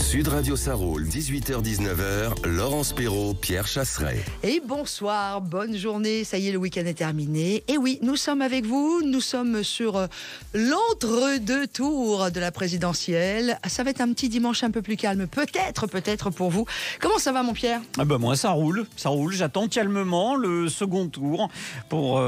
Sud Radio Sarroul, 18h-19h, Laurence Perrault, Pierre Chasseret. Et bonsoir, bonne journée, ça y est, le week-end est terminé. Et oui, nous sommes avec vous, nous sommes sur l'entre-deux tours de la présidentielle. Ça va être un petit dimanche un peu plus calme, peut-être pour vous. Comment ça va, mon Pierre ? Moi ça roule, j'attends calmement le second tour pour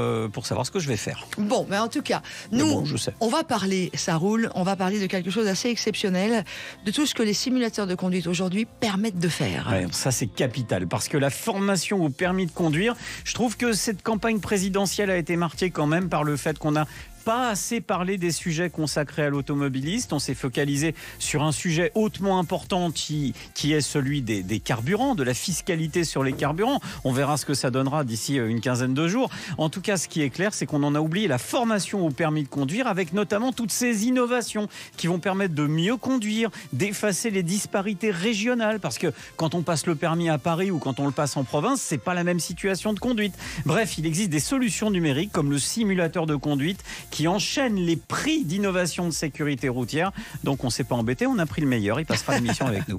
savoir ce que je vais faire. Bon, mais en tout cas, nous, on va parler, ça roule, on va parler de quelque chose d'assez exceptionnel, de tout ce que les simulateurs de conduite aujourd'hui permettent de faire. Ouais, ça c'est capital, parce que la formation au permis de conduire, je trouve que cette campagne présidentielle a été marquée quand même par le fait qu'on a pas assez parlé des sujets consacrés à l'automobiliste. On s'est focalisé sur un sujet hautement important qui est celui des carburants, de la fiscalité sur les carburants. On verra ce que ça donnera d'ici une quinzaine de jours. En tout cas, ce qui est clair, c'est qu'on en a oublié la formation au permis de conduire, avec notamment toutes ces innovations qui vont permettre de mieux conduire, d'effacer les disparités régionales, parce que quand on passe le permis à Paris ou quand on le passe en province, c'est pas la même situation de conduite. Bref, il existe des solutions numériques comme le simulateur de conduite qui enchaîne les prix d'innovation de sécurité routière. Donc on ne s'est pas embêté, on a pris le meilleur, il passera l'émission avec nous.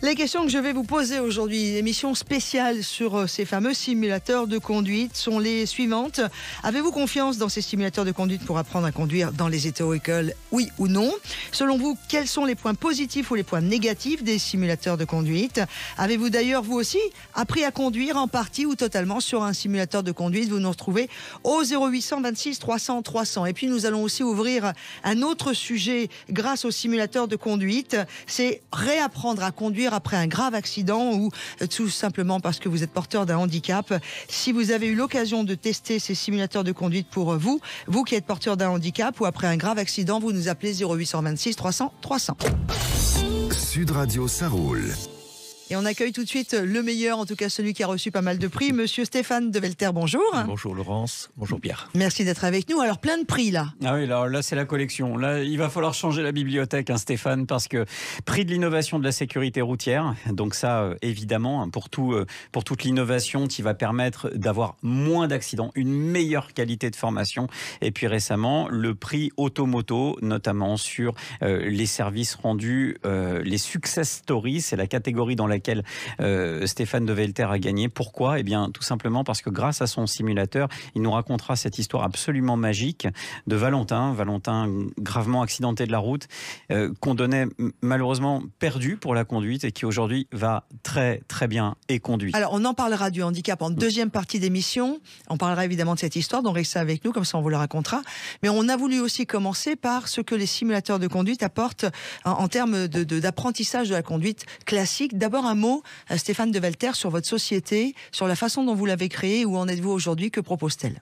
Les questions que je vais vous poser aujourd'hui, une émission spéciale sur ces fameux simulateurs de conduite, sont les suivantes. Avez-vous confiance dans ces simulateurs de conduite pour apprendre à conduire dans les auto-écoles, oui ou non ? Selon vous, quels sont les points positifs ou les points négatifs des simulateurs de conduite ? Avez-vous d'ailleurs, vous aussi, appris à conduire en partie ou totalement sur un simulateur de conduite ? Vous nous retrouvez au 0800 26 300 300. Et puis nous allons aussi ouvrir un autre sujet grâce au simulateur de conduite, c'est réapprendre à conduire après un grave accident ou tout simplement parce que vous êtes porteur d'un handicap. Si vous avez eu l'occasion de tester ces simulateurs de conduite pour vous qui êtes porteur d'un handicap ou après un grave accident, vous nous appelez 0826 300 300. Sud Radio Sarroul. Et on accueille tout de suite le meilleur, en tout cas celui qui a reçu pas mal de prix, monsieur Stéphane De Velter, bonjour. Bonjour Laurence, bonjour Pierre. Merci d'être avec nous. Alors plein de prix là. Ah oui, là c'est la collection. Là, il va falloir changer la bibliothèque, Stéphane, parce que prix de l'innovation de la sécurité routière. Donc ça, évidemment, pour toute l'innovation qui va permettre d'avoir moins d'accidents, une meilleure qualité de formation. Et puis récemment, le prix Automoto, notamment sur les services rendus, les success stories, c'est la catégorie dans laquelle Stéphane De Velter a gagné. Pourquoi ? Eh bien, tout simplement parce que grâce à son simulateur, il nous racontera cette histoire absolument magique de Valentin gravement accidenté de la route, qu'on donnait malheureusement perdu pour la conduite et qui aujourd'hui va très très bien et conduit. Alors, on en parlera du handicap en deuxième partie d'émission. On parlera évidemment de cette histoire, donc restez avec nous, comme ça on vous le racontera. Mais on a voulu aussi commencer par ce que les simulateurs de conduite apportent en termes d'apprentissage de la conduite classique. D'abord, un mot, Stéphane De Velter, sur votre société, sur la façon dont vous l'avez créée. Où en êtes-vous aujourd'hui ? Que propose-t-elle ?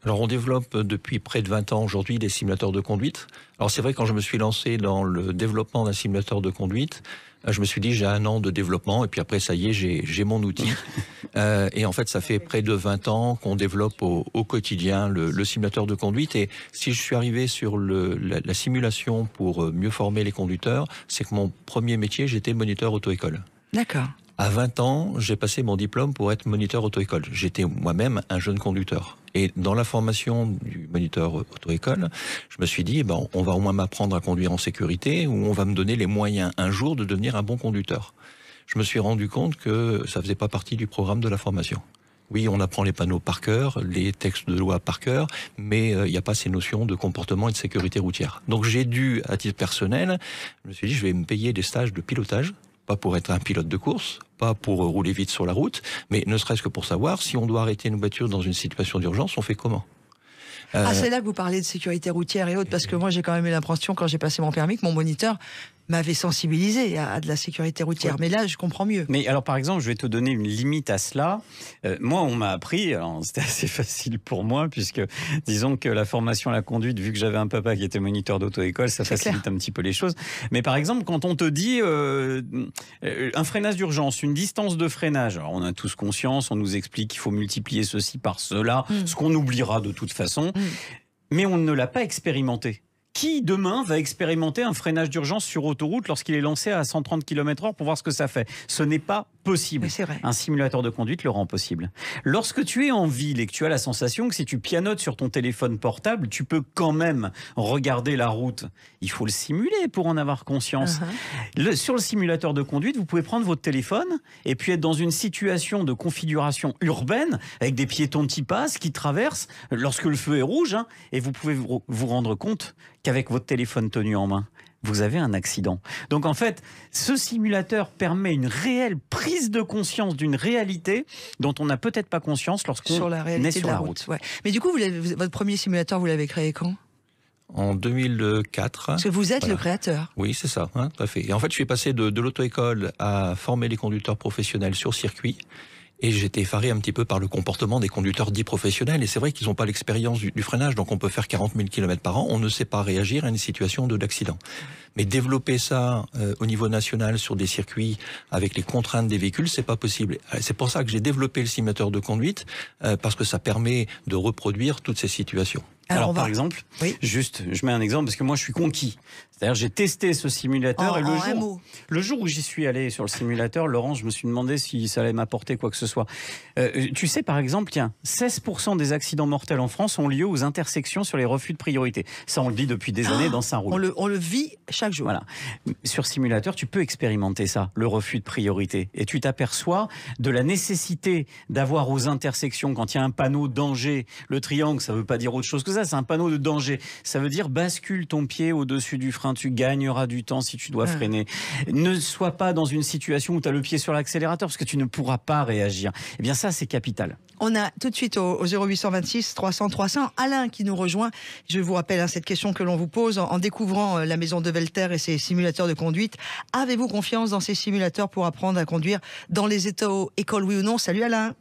Alors on développe depuis près de 20 ans aujourd'hui des simulateurs de conduite. Alors c'est vrai, quand je me suis lancé dans le développement d'un simulateur de conduite, je me suis dit j'ai 1 an de développement et puis après ça y est, j'ai mon outil. Et en fait ça fait près de 20 ans qu'on développe au quotidien le simulateur de conduite. Et si je suis arrivé sur la simulation pour mieux former les conducteurs, c'est que mon premier métier, j'étais moniteur auto-école. D'accord. À 20 ans, j'ai passé mon diplôme pour être moniteur auto-école. J'étais moi-même un jeune conducteur. Et dans la formation du moniteur auto-école, je me suis dit, on va au moins m'apprendre à conduire en sécurité, ou on va me donner les moyens un jour de devenir un bon conducteur. Je me suis rendu compte que ça faisait pas partie du programme de la formation. Oui, on apprend les panneaux par cœur, les textes de loi par cœur, mais il n'y a pas ces notions de comportement et de sécurité routière. Donc j'ai dû, à titre personnel, je me suis dit, je vais me payer des stages de pilotage, pas pour être un pilote de course, pas pour rouler vite sur la route, mais ne serait-ce que pour savoir si on doit arrêter une voiture dans une situation d'urgence, on fait comment ? C'est là que vous parlez de sécurité routière et autres, parce que moi j'ai quand même eu l'impression, quand j'ai passé mon permis, que mon moniteur m'avait sensibilisé à de la sécurité routière. Ouais. Mais là, je comprends mieux. Mais alors, par exemple, je vais te donner une limite à cela. Moi, on m'a appris, alors c'était assez facile pour moi, puisque disons que la formation à la conduite, vu que j'avais un papa qui était moniteur d'auto-école, ça facilite un petit peu les choses. Mais par exemple, quand on te dit un freinage d'urgence, une distance de freinage, alors on a tous conscience, on nous explique qu'il faut multiplier ceci par cela, ce qu'on oubliera de toute façon, mais on ne l'a pas expérimenté. Qui demain va expérimenter un freinage d'urgence sur autoroute lorsqu'il est lancé à 130 km/h pour voir ce que ça fait? Ce n'est pas possible. Mais c'est vrai. Un simulateur de conduite le rend possible. Lorsque tu es en ville et que tu as la sensation que si tu pianotes sur ton téléphone portable, tu peux quand même regarder la route. Il faut le simuler pour en avoir conscience. Sur le simulateur de conduite, vous pouvez prendre votre téléphone et puis être dans une situation de configuration urbaine avec des piétons qui passent, qui traversent lorsque le feu est rouge, hein, et vous pouvez vous rendre compte qu'avec votre téléphone tenu en main, vous avez un accident. Donc en fait, ce simulateur permet une réelle prise de conscience d'une réalité dont on n'a peut-être pas conscience lorsqu'on sur la réalité est sur de la route. Ouais. Mais du coup, votre premier simulateur, vous l'avez créé quand? En 2004. Parce que vous êtes Voilà. le créateur. Oui, c'est ça, hein, tout à fait. Et en fait, je suis passé de l'auto-école à former les conducteurs professionnels sur circuit. Et j'étais effaré un petit peu par le comportement des conducteurs dits professionnels. Et c'est vrai qu'ils n'ont pas l'expérience du freinage, donc on peut faire 40 000 km par an. On ne sait pas réagir à une situation d'accident. Mais développer ça au niveau national sur des circuits avec les contraintes des véhicules, c'est pas possible. C'est pour ça que j'ai développé le simulateur de conduite, parce que ça permet de reproduire toutes ces situations. Alors par exemple, juste, je mets un exemple parce que moi je suis conquis. C'est-à-dire j'ai testé ce simulateur et le jour où j'y suis allé sur le simulateur, Laurent, je me suis demandé si ça allait m'apporter quoi que ce soit. Tu sais par exemple, tiens, 16% des accidents mortels en France ont lieu aux intersections sur les refus de priorité. Ça on le dit depuis des années dans Saint-Roule. On le vit chaque jour. Voilà. Sur simulateur, tu peux expérimenter ça, le refus de priorité. Et tu t'aperçois de la nécessité d'avoir aux intersections, quand il y a un panneau danger, le triangle, ça ne veut pas dire autre chose que ça, c'est un panneau de danger. Ça veut dire bascule ton pied au-dessus du frein, tu gagneras du temps si tu dois freiner. Ne sois pas dans une situation où tu as le pied sur l'accélérateur parce que tu ne pourras pas réagir. Eh bien ça, c'est capital. On a tout de suite au 0826 300 300 Alain qui nous rejoint. Je vous rappelle cette question que l'on vous pose en découvrant la maison de Velter et ses simulateurs de conduite. Avez-vous confiance dans ces simulateurs pour apprendre à conduire dans les écoles, oui ou non? Salut Alain.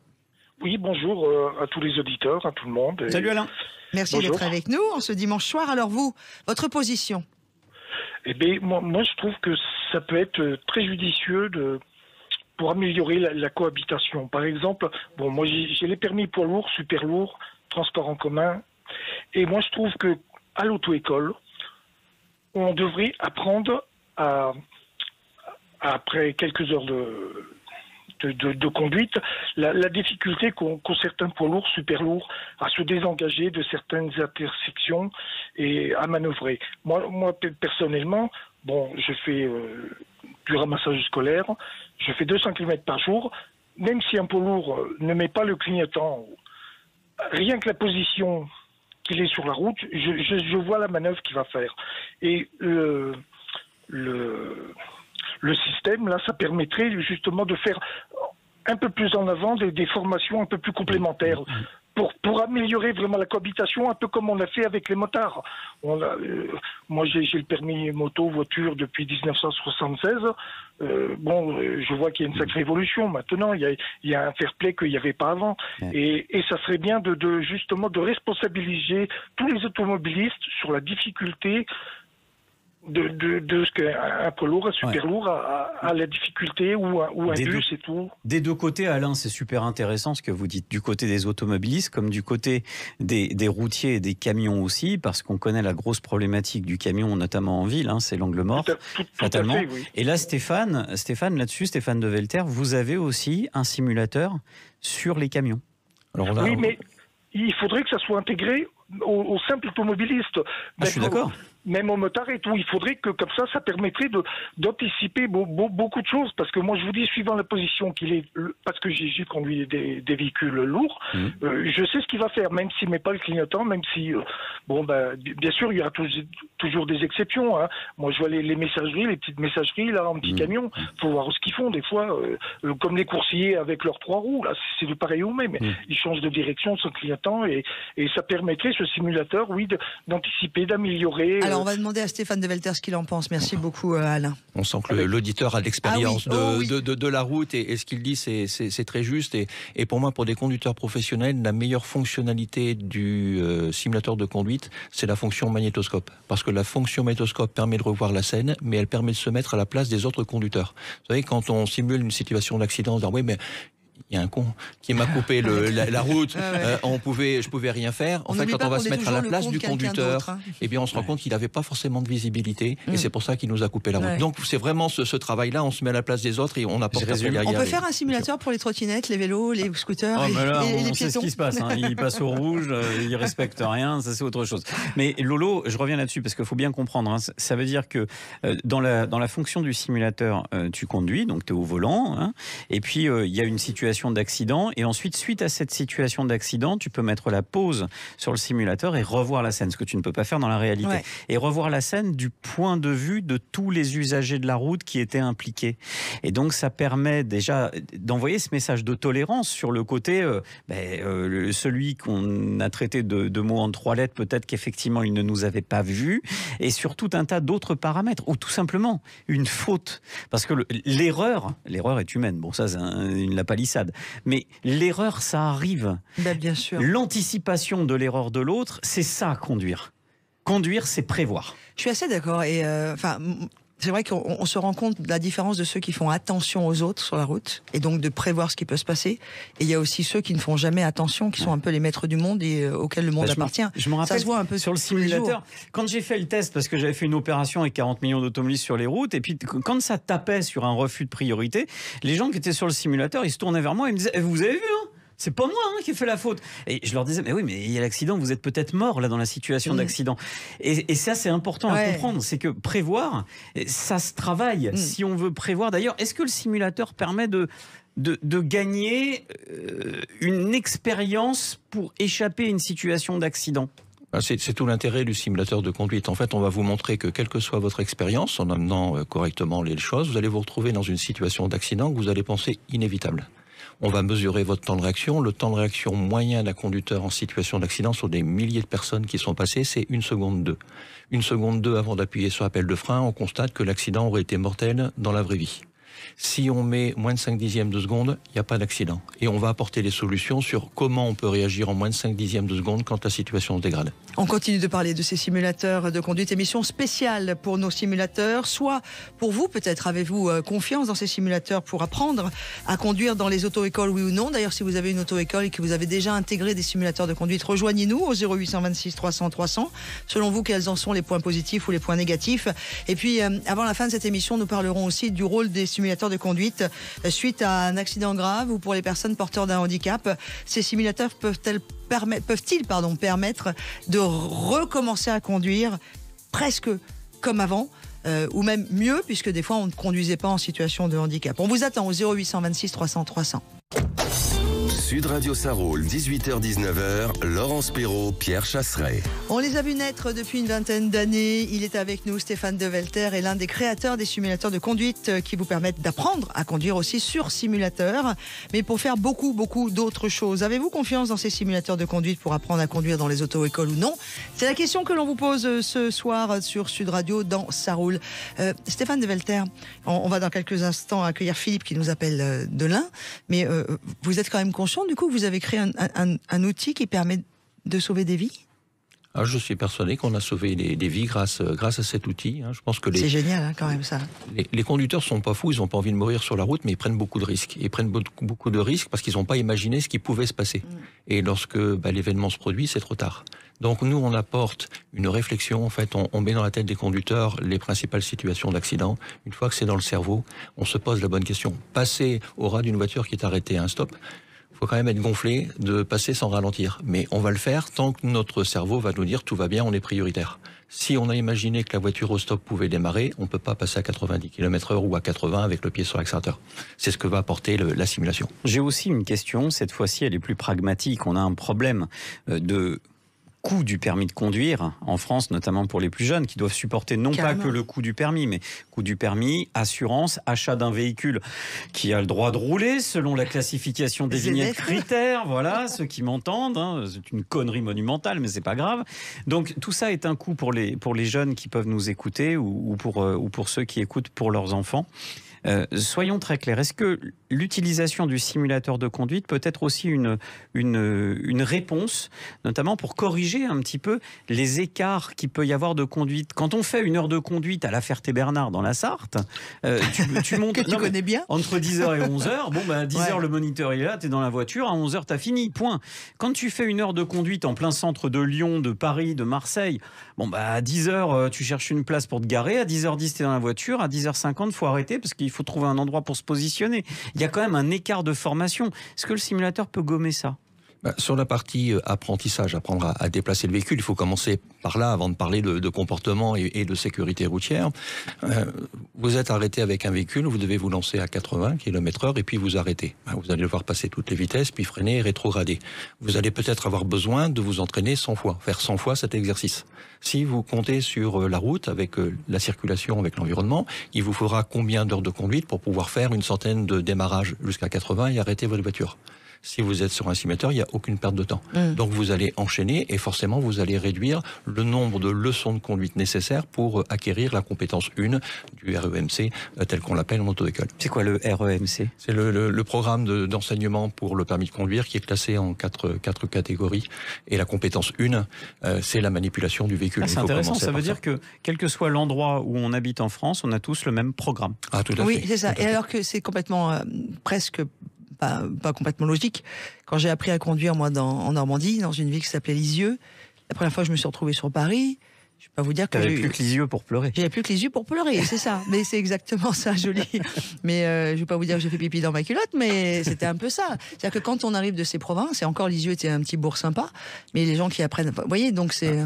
Oui, bonjour à tous les auditeurs, à tout le monde. Salut Alain. Merci d'être avec nous en ce dimanche soir. Alors vous, votre position? Eh bien, moi je trouve que ça peut être très judicieux pour améliorer la cohabitation. Par exemple, bon, moi j'ai les permis poids lourd, super lourd, transport en commun. Et moi je trouve que à l'auto-école, on devrait apprendre après quelques heures de conduite, la difficulté qu'ont certains poids lourds, super lourds, à se désengager de certaines intersections et à manœuvrer. Moi personnellement, bon, je fais du ramassage scolaire, je fais 200 km par jour, même si un poids lourd ne met pas le clignotant, rien que la position qu'il est sur la route, je vois la manœuvre qu'il va faire. Et le système, là, ça permettrait justement de faire un peu plus en avant des formations un peu plus complémentaires pour améliorer vraiment la cohabitation, un peu comme on a fait avec les motards. Moi, j'ai le permis moto, voiture depuis 1976. Je vois qu'il y a une sacrée évolution. Maintenant, il y a un fair play qu'il n'y avait pas avant. Ouais. Et ça serait bien justement de responsabiliser tous les automobilistes sur la difficulté de ce qu'un poids lourd, un super lourd a la difficulté ou un bus et tout. Des deux côtés, Alain, c'est super intéressant ce que vous dites, du côté des automobilistes comme du côté des routiers et des camions aussi, parce qu'on connaît la grosse problématique du camion, notamment en ville, hein, c'est l'angle mort, fatalement. Tout à fait, oui. Et là, Stéphane là-dessus, Stéphane de Velter, vous avez aussi un simulateur sur les camions. Alors là, oui, mais il faudrait que ça soit intégré au simple automobiliste. Je suis d'accord. Même au motard et tout, il faudrait que comme ça permettrait d'anticiper beaucoup de choses. Parce que moi, je vous dis, suivant la position qu'il est, parce que j'ai conduit des véhicules lourds, je sais ce qu'il va faire, même s'il met pas le clignotant, même si, bien sûr, il y aura toujours des exceptions. Hein. Moi, je vois les messageries, les petites messageries, là, en petits camions, faut voir ce qu'ils font. Des fois, comme les coursiers avec leurs 3 roues, là, c'est du pareil au même. Ils changent de direction sans clignotant et ça permettrait, ce simulateur, oui, d'anticiper, d'améliorer. Alors, on va demander à Stéphane de Velter ce qu'il en pense. Merci beaucoup, Alain. On sent que l'auditeur a l'expérience de la route et ce qu'il dit, c'est très juste. Et pour moi, pour des conducteurs professionnels, la meilleure fonctionnalité du simulateur de conduite, c'est la fonction magnétoscope. Parce que la fonction magnétoscope permet de revoir la scène, mais elle permet de se mettre à la place des autres conducteurs. Vous savez, quand on simule une situation d'accident, on se dit, oui, mais il y a un con qui m'a coupé la route, je pouvais rien faire. En fait, quand on va se mettre à la place du conducteur, eh bien, on se rend compte qu'il n'avait pas forcément de visibilité, et c'est pour ça qu'il nous a coupé la route. Donc, c'est vraiment ce travail-là, on se met à la place des autres et on apporte la derrière. On peut faire un simulateur pour les trottinettes, les vélos, les scooters, les piétons. On sait ce qui se passe, hein. Il passe au rouge, il respecte rien, ça c'est autre chose. Mais Lolo, je reviens là-dessus parce qu'il faut bien comprendre, hein. Ça veut dire que dans la fonction du simulateur, tu conduis, donc tu es au volant, hein, et puis il y a une situation d'accident, et ensuite, suite à cette situation d'accident, tu peux mettre la pause sur le simulateur et revoir la scène, ce que tu ne peux pas faire dans la réalité. Ouais. Et revoir la scène du point de vue de tous les usagers de la route qui étaient impliqués. Et donc, ça permet déjà d'envoyer ce message de tolérance sur le côté, celui qu'on a traité de mots en 3 lettres, peut-être qu'effectivement, il ne nous avait pas vus, et sur tout un tas d'autres paramètres, ou tout simplement une faute. Parce que l'erreur est humaine. Bon, ça, c'est la palissade. Mais l'erreur, ça arrive. Bien sûr. L'anticipation de l'erreur de l'autre, c'est ça, conduire. Conduire, c'est prévoir. Je suis assez d'accord. Et c'est vrai qu'on se rend compte de la différence de ceux qui font attention aux autres sur la route, et donc de prévoir ce qui peut se passer. Et il y a aussi ceux qui ne font jamais attention, qui sont un peu les maîtres du monde et auxquels le monde appartient. Je me rappelle, ça se voit un peu sur le simulateur, quand j'ai fait le test, parce que j'avais fait une opération avec 40 millions d'automobilistes sur les routes, et puis quand ça tapait sur un refus de priorité, les gens qui étaient sur le simulateur, ils se tournaient vers moi et me disaient vous avez vu, hein, c'est pas moi qui ai fait la faute. Et je leur disais, mais oui, mais il y a l'accident, vous êtes peut-être mort là dans la situation d'accident. Et ça, c'est important à comprendre, c'est que prévoir, ça se travaille. Si on veut prévoir, d'ailleurs, est-ce que le simulateur permet de gagner une expérience pour échapper à une situation d'accident ? C'est tout l'intérêt du simulateur de conduite. En fait, on va vous montrer que quelle que soit votre expérience, en amenant correctement les choses, vous allez vous retrouver dans une situation d'accident que vous allez penser inévitable. On va mesurer votre temps de réaction. Le temps de réaction moyen d'un conducteur en situation d'accident sur des milliers de personnes qui sont passées, c'est 1 seconde 2. 1 seconde 2 avant d'appuyer sur l'appel de frein, on constate que l'accident aurait été mortel dans la vraie vie. Si on met moins de 5 dixièmes de seconde, il n'y a pas d'accident. Et on va apporter des solutions sur comment on peut réagir en moins de 5 dixièmes de seconde quand la situation se dégrade. On continue de parler de ces simulateurs de conduite, émission spéciale pour nos simulateurs, soit pour vous, peut-être avez-vous confiance dans ces simulateurs pour apprendre à conduire dans les auto-écoles, oui ou non. D'ailleurs, si vous avez une auto-école et que vous avez déjà intégré des simulateurs de conduite, rejoignez-nous au 0826 300 300. Selon vous, quels en sont les points positifs ou les points négatifs? Et puis, avant la fin de cette émission, nous parlerons aussi du rôle des simulateurs de conduite suite à un accident grave ou pour les personnes porteurs d'un handicap. Ces simulateurs peuvent-ils permettre de recommencer à conduire presque comme avant, ou même mieux, puisque des fois on ne conduisait pas en situation de handicap. On vous attend au 0826 300 300. Sud Radio Sarraul, 18h-19h, Laurence Perrault, Pierre Chasseret. On les a vus naître depuis une vingtaine d'années. Il est avec nous, Stéphane Develter, est l'un des créateurs des simulateurs de conduite qui vous permettent d'apprendre à conduire aussi sur simulateur, mais pour faire beaucoup d'autres choses. Avez-vous confiance dans ces simulateurs de conduite pour apprendre à conduire dans les auto-écoles ou non? C'est la question que l'on vous pose ce soir sur Sud Radio dans Sarraul. Stéphane Develter, on va dans quelques instants accueillir Philippe qui nous appelle de l'Ain, mais vous êtes quand même conscient du coup que vous avez créé un outil qui permet de sauver des vies? Je suis persuadé qu'on a sauvé des vies grâce à cet outil. Je pense que c'est génial quand même ça. Les conducteurs sont pas fous, ils n'ont pas envie de mourir sur la route, mais ils prennent beaucoup de risques. Ils prennent beaucoup de risques parce qu'ils n'ont pas imaginé ce qui pouvait se passer. Et lorsque l'événement se produit, c'est trop tard. Donc nous, on apporte une réflexion. En fait, on met dans la tête des conducteurs les principales situations d'accident. Une fois que c'est dans le cerveau, on se pose la bonne question. Passer au ras d'une voiture qui est arrêtée à un stop, il faut quand même être gonflé de passer sans ralentir. Mais on va le faire tant que notre cerveau va nous dire tout va bien, on est prioritaire. Si on a imaginé que la voiture au stop pouvait démarrer, on ne peut pas passer à 90 km/h ou à 80 avec le pied sur l'accélérateur. C'est ce que va apporter la simulation. J'ai aussi une question, cette fois-ci elle est plus pragmatique. On a un problème de coût du permis de conduire en France, notamment pour les plus jeunes qui doivent supporter non pas que le coût du permis, mais coût du permis, assurance, achat d'un véhicule qui a le droit de rouler selon la classification des vignettes critères. Voilà, ceux qui m'entendent, c'est une connerie monumentale, mais c'est pas grave. Donc tout ça est un coût pour les jeunes qui peuvent nous écouter ou pour ceux qui écoutent pour leurs enfants. Soyons très clairs, est-ce que l'utilisation du simulateur de conduite peut être aussi une réponse, notamment pour corriger un petit peu les écarts qu'il peut y avoir de conduite? Quand on fait une heure de conduite à la Ferté-Bernard dans la Sarthe, tu montes... Que tu connais bien. Entre 10h et 11h, bon, bah, 10h, le moniteur il est là, tu es dans la voiture, à 11h, tu as fini, point. Quand tu fais une heure de conduite en plein centre de Lyon, de Paris, de Marseille, bon, bah, à 10h, tu cherches une place pour te garer, à 10h10, tu es dans la voiture, à 10h50, il faut arrêter parce qu'il faut trouver un endroit pour se positionner. Il y a quand même un écart de formation. Est-ce que le simulateur peut gommer ça? Sur la partie apprentissage, apprendre à déplacer le véhicule, il faut commencer par là avant de parler de comportement et de sécurité routière. Vous êtes arrêté avec un véhicule, vous devez vous lancer à 80 km/h et puis vous arrêtez. Vous allez devoir passer toutes les vitesses, puis freiner et rétrograder. Vous allez peut-être avoir besoin de vous entraîner 100 fois, faire 100 fois cet exercice. Si vous comptez sur la route, avec la circulation, avec l'environnement, il vous faudra combien d'heures de conduite pour pouvoir faire une centaine de démarrages jusqu'à 80 et arrêter votre voiture? Si vous êtes sur un simulateur, il n'y a aucune perte de temps. Donc vous allez enchaîner et forcément vous allez réduire le nombre de leçons de conduite nécessaires pour acquérir la compétence 1 du REMC, tel qu'on l'appelle en auto-école. C'est quoi le REMC? C'est le programme d'enseignement pour le permis de conduire qui est classé en quatre catégories. Et la compétence 1, c'est la manipulation du véhicule. C'est intéressant, ça veut dire que quel que soit l'endroit où on habite en France, on a tous le même programme. Ah, tout à fait. Oui, c'est ça. Et alors que c'est complètement, presque... Pas complètement logique. Quand j'ai appris à conduire, moi, en Normandie, dans une ville qui s'appelait Lisieux, la première fois que je me suis retrouvé sur Paris, je ne vais pas vous dire que... J'avais plus que les yeux pour pleurer. J'avais plus que les yeux pour pleurer, c'est ça. Mais c'est exactement ça, joli. Mais je ne vais pas vous dire que j'ai fait pipi dans ma culotte, mais c'était un peu ça. C'est-à-dire que quand on arrive de ces provinces, et encore Lisieux était un petit bourg sympa, mais les gens qui apprennent... Vous voyez, donc c'est...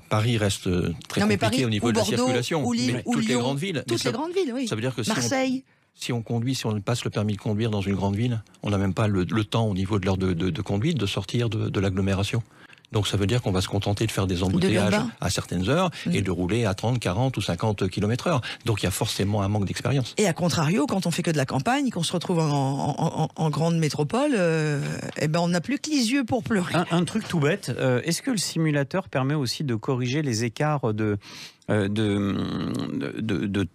Paris reste très compliqué Paris, au niveau de Bordeaux, la circulation. ou Lille, mais ou toutes Lyon, les grandes villes. Toutes les grandes villes, oui. Ça veut dire que Marseille... Si on conduit, si on passe le permis de conduire dans une grande ville, on n'a même pas le temps au niveau de l'heure de conduite de sortir de l'agglomération. Donc ça veut dire qu'on va se contenter de faire des embouteillages à certaines heures et de rouler à 30, 40 ou 50 km/h. Donc il y a forcément un manque d'expérience. Et à contrario, quand on fait que de la campagne, qu'on se retrouve en grande métropole, eh ben on n'a plus que les yeux pour pleurer. Un truc tout bête, est-ce que le simulateur permet aussi de corriger les écarts de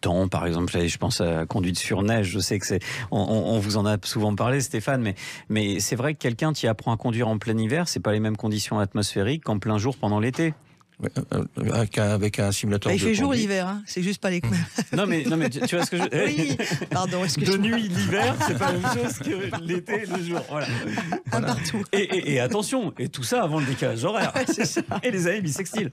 temps, par exemple? Je pense à la conduite sur neige, je sais que c'est... On vous en a souvent parlé, Stéphane, mais c'est vrai que quelqu'un qui apprend à conduire en plein hiver, c'est pas les mêmes conditions atmosphériques qu'en plein jour pendant l'été. Avec un simulateur de il fait conduite. jour l'hiver, hein. C'est juste pas les... Non mais tu vois ce que je... Oui, pardon, excuse-moi. De nuit, l'hiver, c'est pas la même chose que l'été, le jour. Voilà. Un partout. Et attention, et tout ça avant le décalage horaire. Ouais, c'est ça. Et les années bissextiles.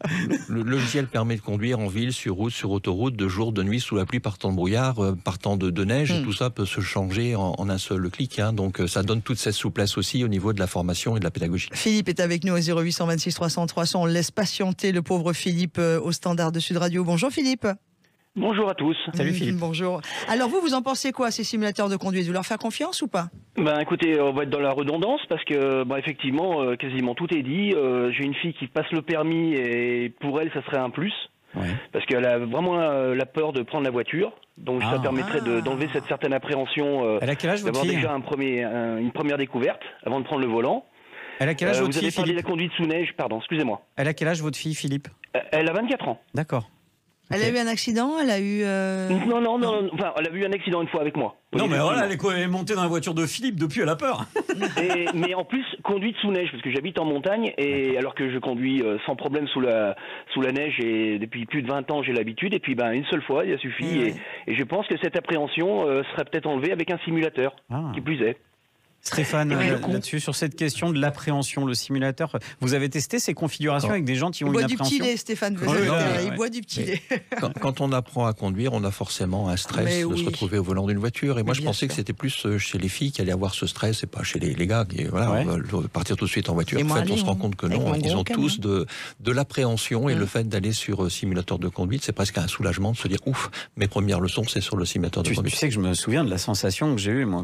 Le logiciel permet de conduire en ville, sur route, sur autoroute, de jour, de nuit, sous la pluie, par temps de brouillard, par temps de neige. Et tout ça peut se changer en un seul clic. Donc ça donne toute cette souplesse aussi au niveau de la formation et de la pédagogie. Philippe est avec nous au 0826 300 300. On laisse patienter le pauvre Philippe au standard de Sud Radio. Bonjour Philippe. Bonjour à tous. Salut Philippe. Bonjour. Alors vous en pensez quoi, ces simulateurs de conduite? Vous leur faire confiance ou pas? Écoutez, on va être dans la redondance parce que effectivement, quasiment tout est dit. J'ai une fille qui passe le permis et pour elle, ça serait un plus. Ouais. Parce qu'elle a vraiment la peur de prendre la voiture. Donc ça permettrait d'enlever cette certaine appréhension. Elle a quel âge, votre fille? D'avoir déjà une première découverte avant de prendre le volant. Elle a quel âge, votre fille, Philippe? Vous avez parlé de la conduite sous neige, pardon, excusez-moi. Elle a quel âge, votre fille, Philippe? Elle a 24 ans. D'accord. Elle a eu un accident? Elle a eu... Non. Enfin, elle a eu un accident une fois avec moi. Non, mais voilà, elle est montée dans la voiture de Philippe, depuis elle a peur. Mais en plus, conduite sous neige, parce que j'habite en montagne, et alors que je conduis sans problème sous la neige, et depuis plus de 20 ans, j'ai l'habitude, et puis une seule fois, il a suffi, et je pense que cette appréhension serait peut-être enlevée avec un simulateur, qui plus est. Stéphane, là-dessus, sur cette question de l'appréhension, le simulateur, vous avez testé ces configurations avec des gens qui ont une appréhension? Il boit du petit lait, Stéphane. Il boit du petit lait. Quand on apprend à conduire, on a forcément un stress de se retrouver au volant d'une voiture. Et moi, je pensais que c'était plus chez les filles qui allaient avoir ce stress, et pas chez les gars qui veulent partir tout de suite en voiture. En fait, on se rend compte que non, ils ont tous de l'appréhension, et le fait d'aller sur simulateur de conduite, c'est presque un soulagement de se dire ouf, mes premières leçons, c'est sur le simulateur de conduite. Tu sais que je me souviens de la sensation que j'ai eue, moi,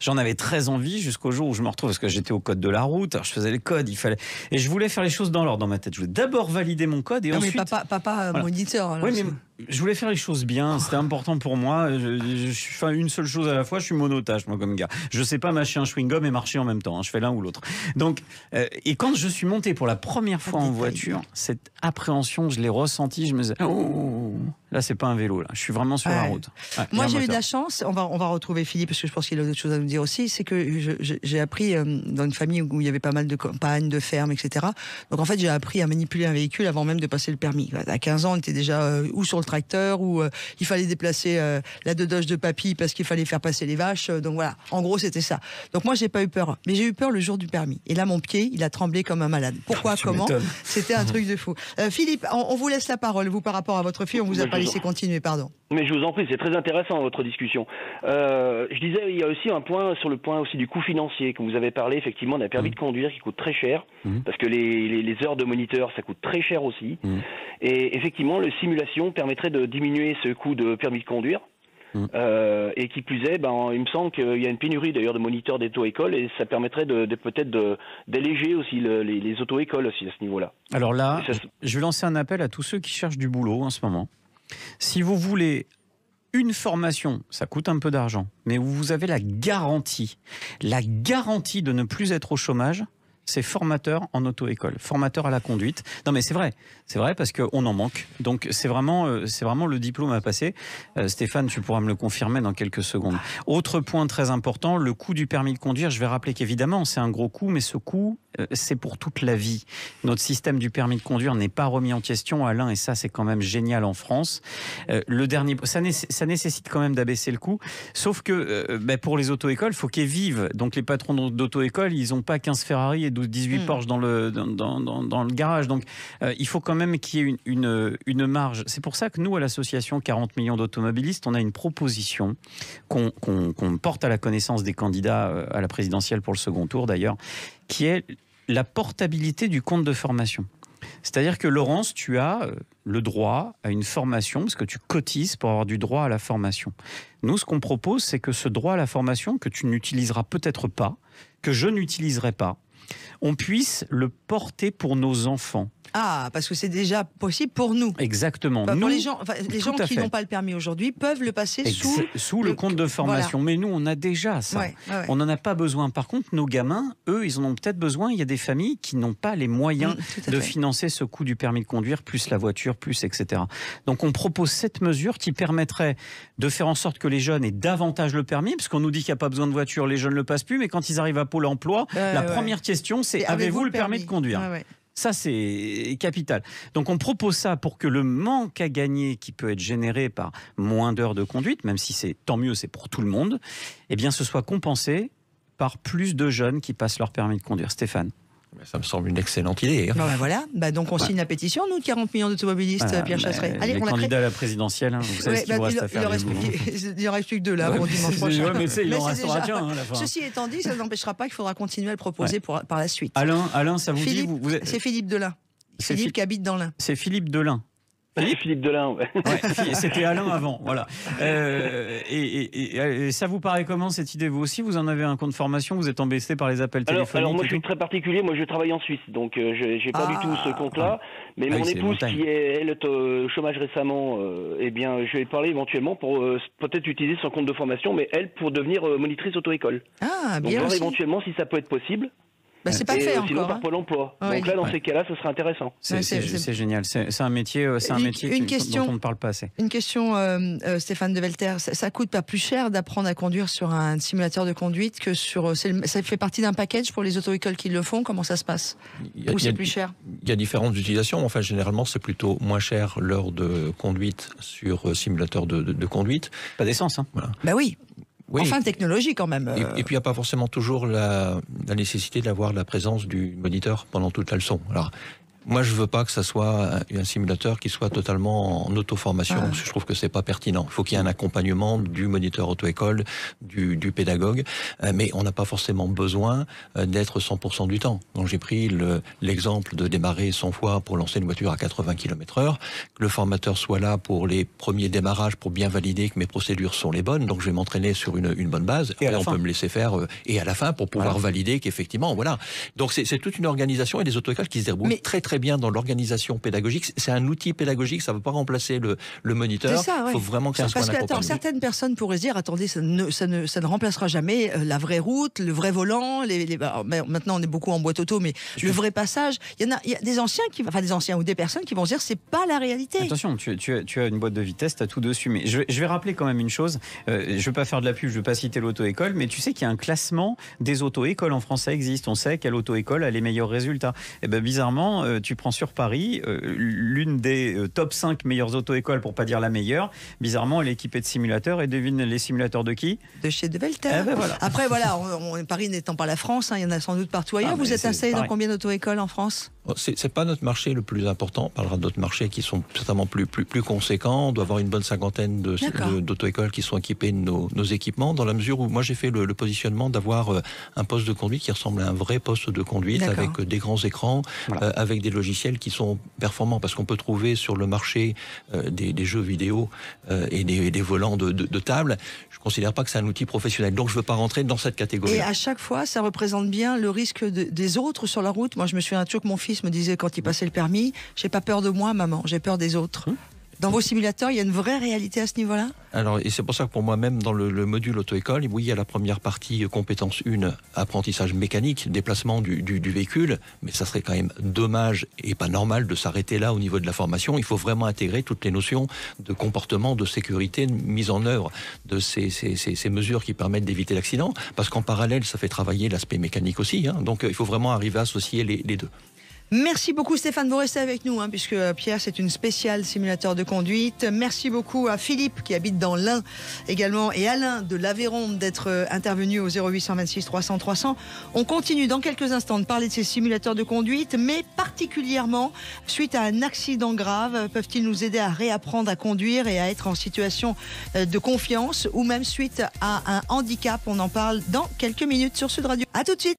j'en avais très envie jusqu'au jour où je me retrouve, parce que j'étais au code de la route, alors je faisais le code, et je voulais faire les choses dans l'ordre dans ma tête. Je voulais d'abord valider mon code et ensuite... Mais papa moniteur. Alors, oui, je voulais faire les choses bien, c'était important pour moi. Je fais une seule chose à la fois, je suis monotache, moi, comme gars. Je sais pas mâcher un chewing-gum et marcher en même temps, hein, je fais l'un ou l'autre. Donc, et quand je suis monté pour la première fois en voiture, cette appréhension, je l'ai ressentie, je me disais, oh, là, c'est pas un vélo, là, je suis vraiment sur la route. Ouais, moi, j'ai eu de la chance, on va retrouver Philippe, parce que je pense qu'il a d'autres choses à nous dire aussi, c'est que j'ai appris dans une famille où il y avait pas mal de campagnes, de fermes, etc. Donc, en fait, j'ai appris à manipuler un véhicule avant même de passer le permis. À 15 ans, on était déjà ou sur le tracteur, ou il fallait déplacer la dodoche de papy parce qu'il fallait faire passer les vaches. Donc voilà, en gros, c'était ça. Donc moi, j'ai pas eu peur. Mais j'ai eu peur le jour du permis. Et là, mon pied, il a tremblé comme un malade. Pourquoi, comment? C'était un truc de fou. Philippe, on vous laisse la parole. Vous, par rapport à votre fille, on vous a pas laissé continuer, pardon. Mais je vous en prie, c'est très intéressant votre discussion. Je disais, il y a aussi un point sur le point aussi du coût financier, que vous avez parlé effectivement d'un permis de conduire qui coûte très cher, parce que les heures de moniteur, ça coûte très cher aussi. Et effectivement, la simulation permettrait de diminuer ce coût de permis de conduire. Et qui plus est, il me semble qu'il y a une pénurie d'ailleurs de moniteurs d'auto-école et ça permettrait peut-être d'alléger aussi les auto-écoles aussi à ce niveau-là. Alors là, je vais lancer un appel à tous ceux qui cherchent du boulot en ce moment. Si vous voulez une formation, ça coûte un peu d'argent, mais vous avez la garantie de ne plus être au chômage, c'est formateur en auto-école, formateur à la conduite. Non mais c'est vrai parce qu'on en manque. Donc c'est vraiment le diplôme à passer. Stéphane, tu pourras me le confirmer dans quelques secondes. Autre point très important, le coût du permis de conduire. Je vais rappeler qu'évidemment c'est un gros coût, mais ce coût c'est pour toute la vie. Notre système du permis de conduire n'est pas remis en question, Alain, et ça c'est quand même génial en France. Le dernier, ça nécessite quand même d'abaisser le coût. Sauf que pour les auto-écoles, il faut qu'ils vivent. Donc les patrons d'auto-école, ils n'ont pas 15 Ferrari et 18 Porsche dans le garage. Donc il faut quand même qu'il y ait une marge. C'est pour ça que nous, à l'association 40 millions d'automobilistes, on a une proposition qu'on porte à la connaissance des candidats à la présidentielle pour le second tour d'ailleurs, qui est la portabilité du compte de formation. C'est-à-dire que Laurence, tu as le droit à une formation parce que tu cotises pour avoir du droit à la formation. Nous, ce qu'on propose, c'est que ce droit à la formation que tu n'utiliseras peut-être pas, que je n'utiliserai pas, on puisse le porter pour nos enfants. Ah, parce que c'est déjà possible pour nous. Exactement. Pour nous, les gens qui n'ont pas le permis aujourd'hui peuvent le passer sous le compte de formation. Voilà. Mais nous, on a déjà ça. On n'en a pas besoin. Par contre, nos gamins, eux, ils en ont peut-être besoin. Il y a des familles qui n'ont pas les moyens de financer ce coût du permis de conduire, plus la voiture, plus etc. Donc, on propose cette mesure qui permettrait de faire en sorte que les jeunes aient davantage le permis, parce qu'on nous dit qu'il n'y a pas besoin de voiture, les jeunes ne le passent plus, mais quand ils arrivent à Pôle emploi, la première question, c'est avez-vous le permis de conduire ? Ça, c'est capital. Donc, on propose ça pour que le manque à gagner qui peut être généré par moins d'heures de conduite, même si c'est tant mieux, c'est pour tout le monde, eh bien, ce soit compensé par plus de jeunes qui passent leur permis de conduire. Stéphane. Ça me semble une excellente idée. Voilà. Donc on signe la pétition, nous, de 40 millions d'automobilistes, Pierre Chasseret. Allez, les candidats à la présidentielle, vous savez ce qu'il vous reste à faire. Il ne reste plus que 2 là pour dimanche prochain. Mais il en restera qu'un à la fin. Ceci étant dit, ça n'empêchera pas qu'il faudra continuer à le proposer par la suite. Alain, ça vous dit C'est Philippe Delin. Philippe qui habite dans l'Ain. C'est Philippe Delin. Philippe Delin, c'était Alain avant, voilà. Et ça vous paraît comment cette idée? Vous aussi, vous en avez un compte de formation, vous êtes embêté par les appels téléphoniques? Alors moi je suis très particulier, moi je travaille en Suisse, donc j'ai pas du tout ce compte-là. Mais mon épouse qui est elle au chômage récemment, eh bien je vais parler éventuellement pour peut-être utiliser son compte de formation, mais elle pour devenir monitrice auto-école. Ah, bien. Donc voir aussi. Éventuellement si ça peut être possible. C'est pas fait sinon encore. Par Pôle emploi. Donc là, dans ces cas-là, ce serait intéressant. C'est génial. C'est un métier, dont on ne parle pas assez. Une question, Stéphane de Velter. Ça coûte pas plus cher d'apprendre à conduire sur un simulateur de conduite que sur... Ça fait partie d'un package pour les auto-écoles qui le font? Comment ça se passe? Ou c'est plus cher? Il y a différentes utilisations. Enfin, généralement, c'est plutôt moins cher l'heure de conduite sur simulateur de conduite. Pas d'essence, hein. Voilà. Bah oui. Enfin, technologie quand même. Et puis, il n'y a pas forcément toujours la nécessité d'avoir la présence du moniteur pendant toute la leçon. Alors, moi, je veux pas que ça soit un simulateur qui soit totalement en auto-formation. Parce que je trouve que c'est pas pertinent. Il faut qu'il y ait un accompagnement du moniteur auto-école, du pédagogue. Mais on n'a pas forcément besoin d'être 100% du temps. Donc, j'ai pris l'exemple de démarrer 100 fois pour lancer une voiture à 80 km/h. Que le formateur soit là pour les premiers démarrages pour bien valider que mes procédures sont les bonnes. Donc, je vais m'entraîner sur une bonne base. Et on peut me laisser faire, et à la fin, pour pouvoir valider qu'effectivement, voilà. Donc, c'est toute une organisation et des auto-écoles qui se déroulent très, très très bien dans l'organisation pédagogique. C'est un outil pédagogique, ça ne va pas remplacer le moniteur. Il faut vraiment que ça soit un accompagnement. Certaines personnes pourraient se dire, attendez, ça ne remplacera jamais la vraie route, le vrai volant. Maintenant, on est beaucoup en boîte auto, mais le vrai passage. Il y a des anciens ou des personnes qui vont se dire, c'est pas la réalité. Attention, tu as une boîte de vitesse, tu as tout dessus. Mais je vais rappeler quand même une chose. Je ne veux pas faire de la pub, je ne veux pas citer l'auto-école, mais tu sais qu'il y a un classement des auto-écoles en France. Ça existe. On sait quelle auto-école a les meilleurs résultats. Et ben bizarrement, tu prends sur Paris l'une des top 5 meilleures auto-écoles, pour pas dire la meilleure. Bizarrement, elle est équipée de simulateurs. Et devine les simulateurs de qui? De chez De Velter. Voilà. Après, voilà, Paris n'étant pas la France, il y en a sans doute partout ailleurs. Vous êtes installé dans combien d'auto-écoles en France? C'est pas notre marché le plus important. On parlera d'autres marchés qui sont certainement plus conséquents. On doit avoir une bonne cinquantaine d'auto-écoles qui sont équipées de nos équipements, dans la mesure où moi j'ai fait le positionnement d'avoir un poste de conduite qui ressemble à un vrai poste de conduite, avec des grands écrans, avec des logiciels qui sont performants, parce qu'on peut trouver sur le marché des jeux vidéo et des volants de table. Je ne considère pas que c'est un outil professionnel, donc je ne veux pas rentrer dans cette catégorie. Et à chaque fois, ça représente bien le risque des autres sur la route. Moi, je me souviens toujours que mon fils me disait quand il passait le permis, j'ai pas peur de moi, maman, j'ai peur des autres. Dans vos simulateurs, il y a une vraie réalité à ce niveau-là? Alors, et c'est pour ça que pour moi, même dans le module auto-école, oui, il y a la première partie compétence 1, apprentissage mécanique, déplacement du véhicule, mais ça serait quand même dommage et pas normal de s'arrêter là au niveau de la formation. Il faut vraiment intégrer toutes les notions de comportement, de sécurité, de mise en œuvre de ces mesures qui permettent d'éviter l'accident, parce qu'en parallèle, ça fait travailler l'aspect mécanique aussi, hein. Donc il faut vraiment arriver à associer les deux. Merci beaucoup Stéphane, vous restez avec nous puisque Pierre c'est une spéciale simulateur de conduite. Merci beaucoup à Philippe qui habite dans l'Ain également et Alain de l'Aveyron d'être intervenu au 0826 300 300. On continue dans quelques instants de parler de ces simulateurs de conduite, mais particulièrement suite à un accident grave, peuvent-ils nous aider à réapprendre à conduire et à être en situation de confiance, ou même suite à un handicap? On en parle dans quelques minutes sur Sud Radio. À tout de suite.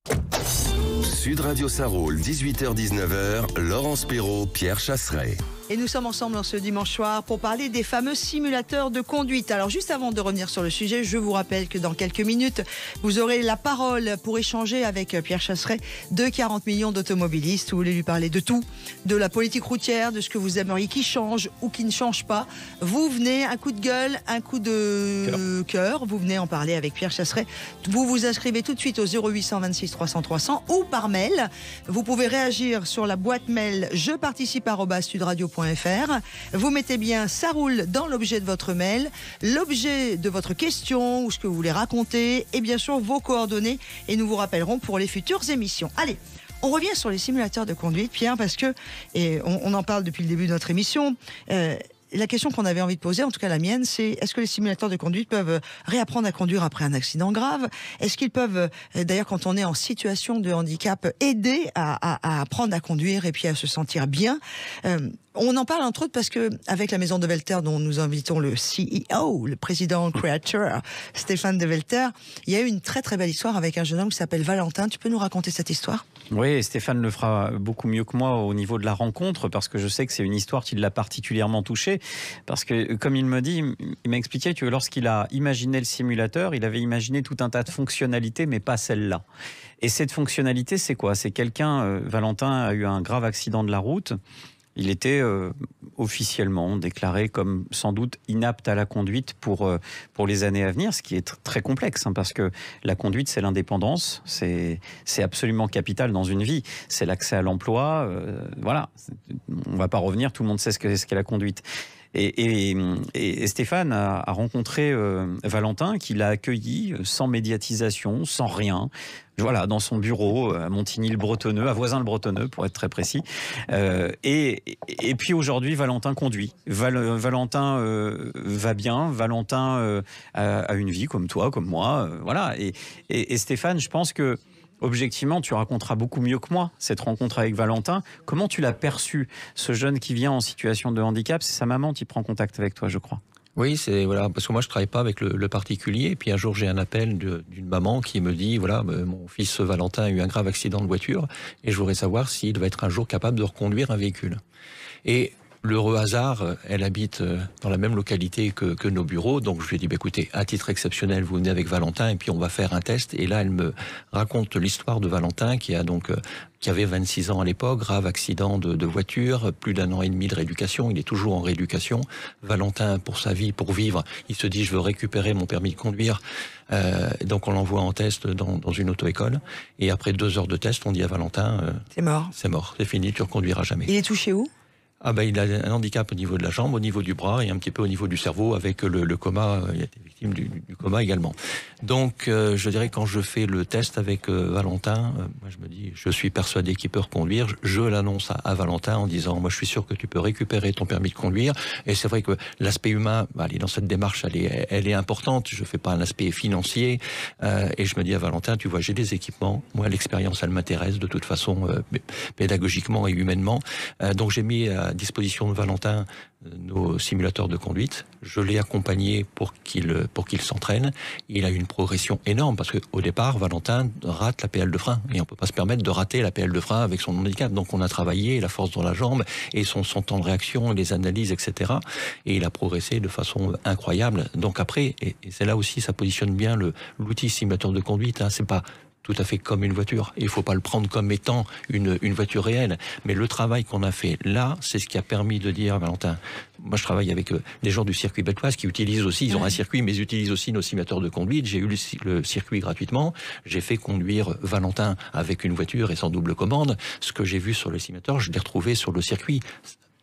Sud Radio Sarroul, 18h-19h, Laurence Perrault, Pierre Chasseret. Et nous sommes ensemble ce dimanche soir pour parler des fameux simulateurs de conduite. Alors juste avant de revenir sur le sujet, je vous rappelle que dans quelques minutes, vous aurez la parole pour échanger avec Pierre Chasseret de 40 millions d'automobilistes. Vous voulez lui parler de tout, de la politique routière, de ce que vous aimeriez qui change ou qui ne change pas. Vous venez, un coup de gueule, un coup de cœur, vous venez en parler avec Pierre Chasseret. Vous vous inscrivez tout de suite au 0826 300 300 ou par mail. Vous pouvez réagir sur la boîte mail jeparticipe@sudradio.fr. Vous mettez bien ça roule dans l'objet de votre mail, l'objet de votre question ou ce que vous voulez raconter et bien sûr vos coordonnées, et nous vous rappellerons pour les futures émissions. Allez, on revient sur les simulateurs de conduite, Pierre, parce que, et on en parle depuis le début de notre émission, la question qu'on avait envie de poser, en tout cas la mienne, c'est est-ce que les simulateurs de conduite peuvent réapprendre à conduire après un accident grave? Est-ce qu'ils peuvent, d'ailleurs quand on est en situation de handicap, aider à apprendre à conduire et puis à se sentir bien? On en parle entre autres parce que avec la maison De Velter dont nous invitons le CEO, le président créateur Stéphane De Velter, il y a eu une très très belle histoire avec un jeune homme qui s'appelle Valentin. Tu peux nous raconter cette histoire? Oui, Stéphane le fera beaucoup mieux que moi au niveau de la rencontre, parce que je sais que c'est une histoire qui l'a particulièrement touché, parce que comme il me dit, il m'a expliqué que lorsqu'il a imaginé le simulateur, il avait imaginé tout un tas de fonctionnalités, mais pas celle-là. Et cette fonctionnalité, c'est quoi? C'est quelqu'un, Valentin a eu un grave accident de la route. Il était officiellement déclaré comme sans doute inapte à la conduite pour les années à venir, ce qui est très complexe, hein, parce que la conduite, c'est l'indépendance, c'est absolument capital dans une vie. C'est l'accès à l'emploi, voilà. On ne va pas revenir, tout le monde sait ce qu'est la conduite. Et Stéphane a rencontré Valentin, qui l'a accueilli sans médiatisation, sans rien. Voilà, dans son bureau à Montigny-le-Bretonneux, à Voisin-le-Bretonneux pour être très précis. Et puis aujourd'hui, Valentin conduit. Valentin va bien. Valentin a une vie comme toi, comme moi. Voilà. Et Stéphane, je pense que objectivement, tu raconteras beaucoup mieux que moi cette rencontre avec Valentin. Comment tu l'as perçu, ce jeune qui vient en situation de handicap? C'est sa maman qui prend contact avec toi, je crois. Oui, c'est voilà, parce que moi je travaille pas avec le particulier. Et puis un jour j'ai un appel d'une maman qui me dit voilà, mon fils Valentin a eu un grave accident de voiture et je voudrais savoir s'il va être un jour capable de reconduire un véhicule. Et l'heureux hasard, elle habite dans la même localité que nos bureaux, donc je lui ai dit, écoutez, à titre exceptionnel, vous venez avec Valentin et puis on va faire un test. Et là, elle me raconte l'histoire de Valentin qui avait 26 ans à l'époque, grave accident de voiture, plus d'1 an et demi de rééducation, il est toujours en rééducation. Valentin, pour sa vie, pour vivre, il se dit, je veux récupérer mon permis de conduire. Donc on l'envoie en test dans une auto-école. Et après 2 heures de test, on dit à Valentin, c'est mort, c'est fini, tu ne reconduiras jamais. Il est touché où ? Il a un handicap au niveau de la jambe, au niveau du bras et un petit peu au niveau du cerveau avec le coma. Il a été victime du coma également. Donc, je dirais quand je fais le test avec Valentin, moi je me dis, je suis persuadé qu'il peut reconduire. Je l'annonce à Valentin en disant, moi je suis sûr que tu peux récupérer ton permis de conduire. Et c'est vrai que l'aspect humain, dans cette démarche, elle est importante. Je fais pas un aspect financier. Et je me dis à Valentin, tu vois, j'ai des équipements. Moi, l'expérience, elle m'intéresse de toute façon, pédagogiquement et humainement. Donc j'ai mis à disposition de Valentin nos simulateurs de conduite. Je l'ai accompagné pour qu'il s'entraîne. Il a eu une progression énorme parce qu'au départ, Valentin rate la PL de frein et on peut pas se permettre de rater la PL de frein avec son handicap. Donc on a travaillé la force dans la jambe et son temps de réaction, les analyses, etc. Et il a progressé de façon incroyable. Donc après, et c'est là aussi, ça positionne bien l'outil simulateur de conduite. C'est pas tout à fait comme une voiture. Il ne faut pas le prendre comme étant une voiture réelle. Mais le travail qu'on a fait là, c'est ce qui a permis de dire, Valentin, moi je travaille avec des gens du circuit Beltoise qui utilisent aussi, ils ont un circuit, mais ils utilisent aussi nos simulateurs de conduite. J'ai eu le circuit gratuitement. J'ai fait conduire Valentin avec une voiture et sans double commande. Ce que j'ai vu sur le simulateur, je l'ai retrouvé sur le circuit.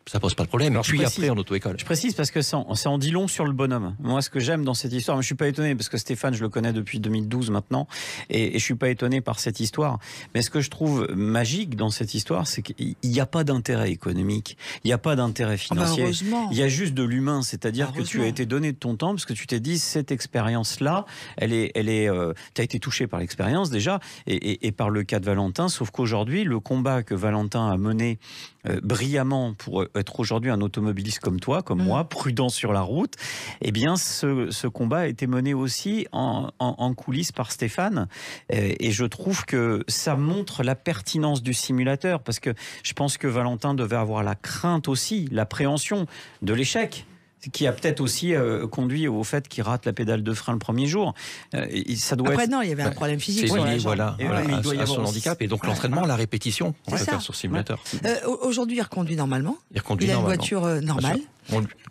Ça pose pas de problème. Puis après, en auto-école. Je précise parce que ça en dit long sur le bonhomme. Moi, ce que j'aime dans cette histoire, je suis pas étonné parce que Stéphane, je le connais depuis 2012 maintenant, et je suis pas étonné par cette histoire. Mais ce que je trouve magique dans cette histoire, c'est qu'il n'y a pas d'intérêt économique, il n'y a pas d'intérêt financier. Il y a juste de l'humain, c'est-à-dire que tu as été donné de ton temps parce que tu t'es dit cette expérience-là, t'as été touché par l'expérience déjà et par le cas de Valentin. Sauf qu'aujourd'hui, le combat que Valentin a mené brillamment pour être aujourd'hui un automobiliste comme toi, comme moi, prudent sur la route, eh bien ce combat a été mené aussi en coulisses par Stéphane et je trouve que ça montre la pertinence du simulateur parce que je pense que Valentin devait avoir la crainte aussi, l'appréhension de l'échec, qui a peut-être aussi conduit au fait qu'il rate la pédale de frein le premier jour. Ça doit non, il y avait un problème physique. C'est lié, à son handicap. Et donc l'entraînement, la répétition, on peut faire sur simulateur. Aujourd'hui, il reconduit normalement. Il a une voiture normale.